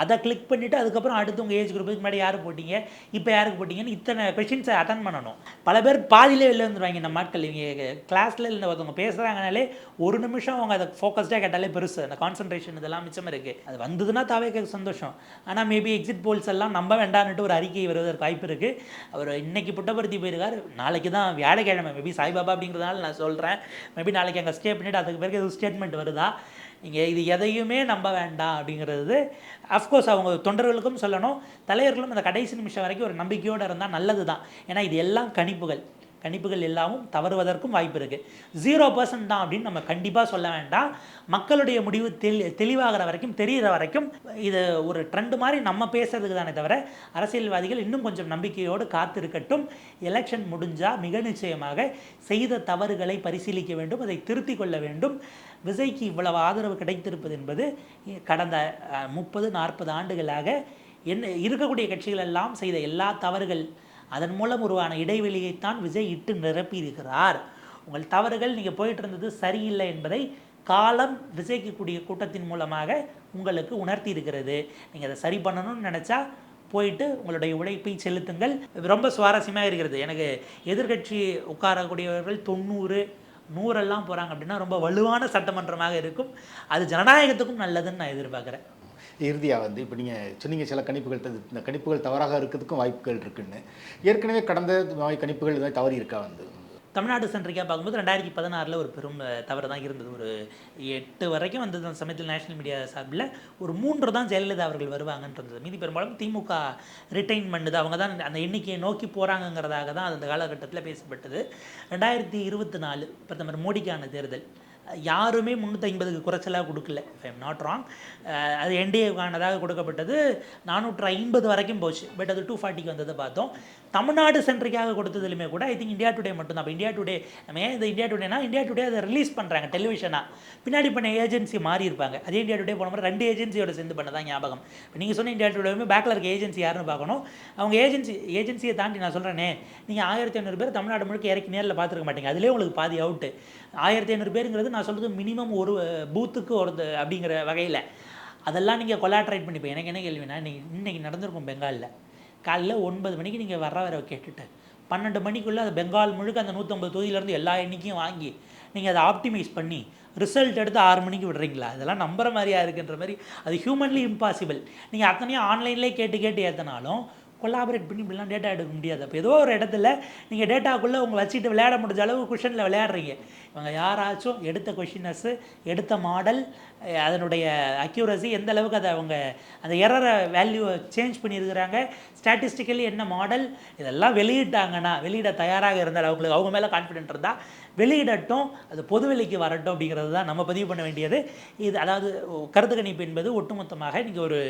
அதை கிளிக் பண்ணிவிட்டு அதுக்கப்புறம் அடுத்து உங்கள் ஏஜ் குரூப்புக்கு முன்னாடி யார் போட்டிங்க, இப்போ யாருக்கு போட்டிங்கன்னு இத்தனை கொஷின்ஸை அட்டன் பண்ணணும். பல பேர் பாதியிலே வெளில வந்துடுவாங்க. நம்ம ஆட்கள் இவங்க கிளாஸில் இல்லை ஒருத்தவங்க பேசுகிறாங்கனாலே ஒரு நிமிஷம் அவங்க அதை ஃபோக்கஸ்டாக கேட்டாலே பெருசு, அந்த கான்சன்ட்ரேஷன் இதெல்லாம் மிச்சம் இருக்குது. அது வந்ததுன்னா தாவே சந்தோஷம். ஆனால் மேபி எக்ஸிட் போல்ஸ் எல்லாம் நம்ப வேண்டான்னுட்டு ஒரு அறிக்கை வருவதற்கு வாய்ப்பு இருக்குது. அவர் இன்னைக்கு புட்டபர்த்தி போயிருக்கார், நாளைக்கு தான் வியாழக்கிழமை, மேபி சாய்பாபா அப்படிங்கிறதுனால நான் சொல்கிறேன், மேபி நாளைக்கு அங்கே ஸ்டே பண்ணிவிட்டு அதுக்கு பிறகு எதுவும் ஸ்டேட்மெண்ட் வருதா, நீங்கள் இது எதையுமே நம்ப வேண்டாம் அப்படிங்கிறது அஃப்கோர்ஸ் அவங்க தொண்டர்களுக்கும் சொல்லணும், தலைவர்களும் அந்த கடைசி நிமிஷம் வரைக்கும் ஒரு நம்பிக்கையோடு இருந்தால் நல்லது தான். ஏன்னா இது எல்லாம் கணிப்புகள் எல்லாமும் தவறுவதற்கும் வாய்ப்பு இருக்குது. 0% தான் அப்படின்னு நம்ம கண்டிப்பாக சொல்ல வேண்டாம். மக்களுடைய முடிவு தெளிவாகிற வரைக்கும், தெரிகிற வரைக்கும் இது ஒரு ட்ரெண்டு மாதிரி நம்ம பேசுறதுக்கு தானே தவிர அரசியல்வாதிகள் இன்னும் கொஞ்சம் நம்பிக்கையோடு காத்திருக்கட்டும். எலெக்ஷன் முடிஞ்சால் மிக நிச்சயமாக செய்த தவறுகளை பரிசீலிக்க வேண்டும், அதை திருத்தி கொள்ள வேண்டும். விஜய்க்கு இவ்வளவு ஆதரவு கிடைத்திருப்பது என்பது கடந்த 30-40 ஆண்டுகளாக இருக்கக்கூடிய கட்சிகள் எல்லாம் செய்த எல்லா தவறுகள், அதன் மூலம் உருவான இடைவெளியைத்தான் விஜய் இட்டு நிரப்பி இருக்கிறார். உங்கள் தவறுகள் நீங்கள் போயிட்டு இருந்தது சரியில்லை என்பதை காலம் விஜய்க்கு கூடிய கூட்டத்தின் மூலமாக உங்களுக்கு உணர்த்தி இருக்கிறது. நீங்கள் அதை சரி பண்ணணும்னு நினச்சா போயிட்டு உங்களுடைய உழைப்பை செலுத்துங்கள். ரொம்ப சுவாரஸ்யமாக இருக்கிறது. எனக்கு எதிர்கட்சி உட்காரக்கூடியவர்கள் 90-100 போகிறாங்க அப்படின்னா ரொம்ப வலுவான சட்டமன்றமாக இருக்கும். அது ஜனநாயகத்துக்கும் நல்லதுன்னு நான் எதிர்பார்க்குறேன். இறுதியாக வந்து இப்போ நீங்கள் சொன்னீங்க சில கணிப்புகள் இந்த கணிப்புகள் தவறாக இருக்கிறதுக்கும் வாய்ப்புகள் இருக்குன்னு. ஏற்கனவே கடந்த கணிப்புகள் இதை தவறி இருக்கா வந்து தமிழ்நாடு சென்ட்ரிக்காக பார்க்கும்போது 2016 ஒரு பெரும் தவறு தான் இருந்தது. ஒரு 8 வரைக்கும் வந்தது அந்த சமயத்தில் நேஷனல் மீடியா சார்பில் ஒரு 3 தான் ஜெயலலிதா அவர்கள் வருவாங்கன்றது. மீதி பெரும்பாலும் திமுக ரிட்டைன் பண்ணுது, அவங்க தான் அந்த எண்ணிக்கையை நோக்கி போகிறாங்கங்கிறதாக தான் அந்த காலகட்டத்தில் பேசப்பட்டது. 2024 பிரதமர் மோடிக்கான தேர்தல் யாருமே 350க்கு குறைச்சலாக கொடுக்கல, if I am not wrong. அது என்டிஏக்கானதாக கொடுக்கப்பட்டது 450 வரைக்கும் போச்சு. பட் அது 240க்கு வந்ததை பார்த்தோம். தமிழ்நாடு சென்ட்ரிக்காக கொடுத்ததுலையுமே கூட ஐ திங்க் இந்தியா டுடே மட்டும்தான். அப்போ இந்தியா டுடே நம்ம ஏன் இந்த இந்தியா டுடேனா, இந்தியா டுடே அதை ரிலீஸ் பண்ணுறாங்க டெலிவிஷனாக, பின்னாடி பண்ண ஏஜென்சி மாறி இருப்பாங்க. அதே இந்தியா டுடே போன மாதிரி 2 ஏஜென்சியோட சேர்ந்து பண்ண தான் ஞாபகம். இப்போ நீங்கள் சொன்ன இந்தியா டுடேவுமே பேக்கில் இருக்க ஏஜென்சி யாருன்னு பார்க்கணும். அவங்க ஏஜென்சியை தாண்டி நான் சொல்கிறேனே, நீங்கள் 1500 பேர் தமிழ்நாடு முழுக்க இறக்கி நேரில் பார்த்துருக்க மாட்டீங்க, அதிலே உங்களுக்கு பாதி அவுட்டு. 1500 பேருங்கிறது நான் சொல்கிறது மினிமம் ஒரு பூத்துக்கு ஒரு அப்படிங்கிற வகையில். அதெல்லாம் நீங்கள் கொலாட்ரேட் பண்ணிப்போம். எனக்கு என்ன கேள்வினா, இன்றைக்கி நடந்திருக்கும் பெங்காலில் காலைல 9 மணிக்கு நீங்கள் வர கேட்டுட்டு 12 மணிக்குள்ளே அது பெங்கால் முழுக்க அந்த 150 தொகுதியிலேருந்து எல்லா எண்ணிக்கையும் வாங்கி நீங்கள் அதை ஆப்டிமைஸ் பண்ணி ரிசல்ட் எடுத்து 6 மணிக்கு விடுறீங்களா? இதெல்லாம் நம்புற மாதிரியா இருக்குன்ற மாதிரி. அது ஹியூமன்லி இம்பாசிபிள். நீங்கள் அத்தனையும் ஆன்லைன்லேயே கேட்டு ஏற்றினாலும் கொலாபரேட் பண்ணி இப்படிலாம் டேட்டா எடுக்க முடியாது. அப்போ ஏதோ ஒரு இடத்துல நீங்கள் டேட்டாக்குள்ளே உங்களை வச்சுட்டு விளையாட முடிஞ்ச அளவு குஷனில் விளையாடுறீங்க. இவங்க யாராச்சும் எடுத்த கொஷினர்ஸு, எடுத்த மாடல், அதனுடைய அக்யூரசி எந்த அளவுக்கு அதை அவங்க அந்த எரரை வேல்யூவை சேஞ்ச் பண்ணியிருக்கிறாங்க, ஸ்டாட்டிஸ்டிக்கலி என்ன மாடல், இதெல்லாம் வெளியிட்டாங்கன்னா, வெளியிட தயாராக இருந்தால் அவங்களுக்கு அவங்க மேலே கான்ஃபிடென்ட் இருந்தால் வெளியிடட்டும், அது பொதுவெளிக்கு வரட்டும் அப்படிங்கிறது தான் நம்ம பதிவு பண்ண வேண்டியது. இது அதாவது கருத்து கணிப்பு என்பது ஒட்டுமொத்தமாக நீங்கள் ஒரு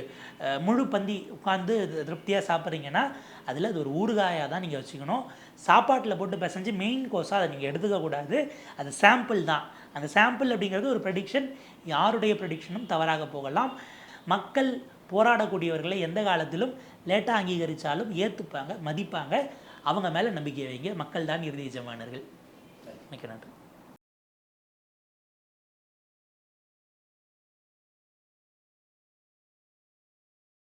முழு பந்தி உட்காந்து திருப்தியாக சாப்பிட்றீங்கன்னா அதில் அது ஒரு ஊறுகாயாக தான் நீங்கள் வச்சுக்கணும். சாப்பாட்டில் போட்டு பிசைஞ்சு மெயின் கோர்ஸாக அதை நீங்கள் எடுத்துக்கக்கூடாது. அது சாம்பிள் தான். அந்த சாம்பிள் அப்படிங்கிறது ஒரு ப்ரெடிக்ஷன், யாருடைய ப்ரெடிக்ஷனும் தவறாக போகலாம். மக்கள் போராடக்கூடியவர்களை எந்த காலத்திலும் லேட்டாக அங்கீகரித்தாலும் ஏற்றுப்பாங்க, மதிப்பாங்க. அவங்க மேலே நம்பிக்கை வைங்க. மக்கள் தான் இறுதி எஜமானர்கள். மிக்க நன்றி.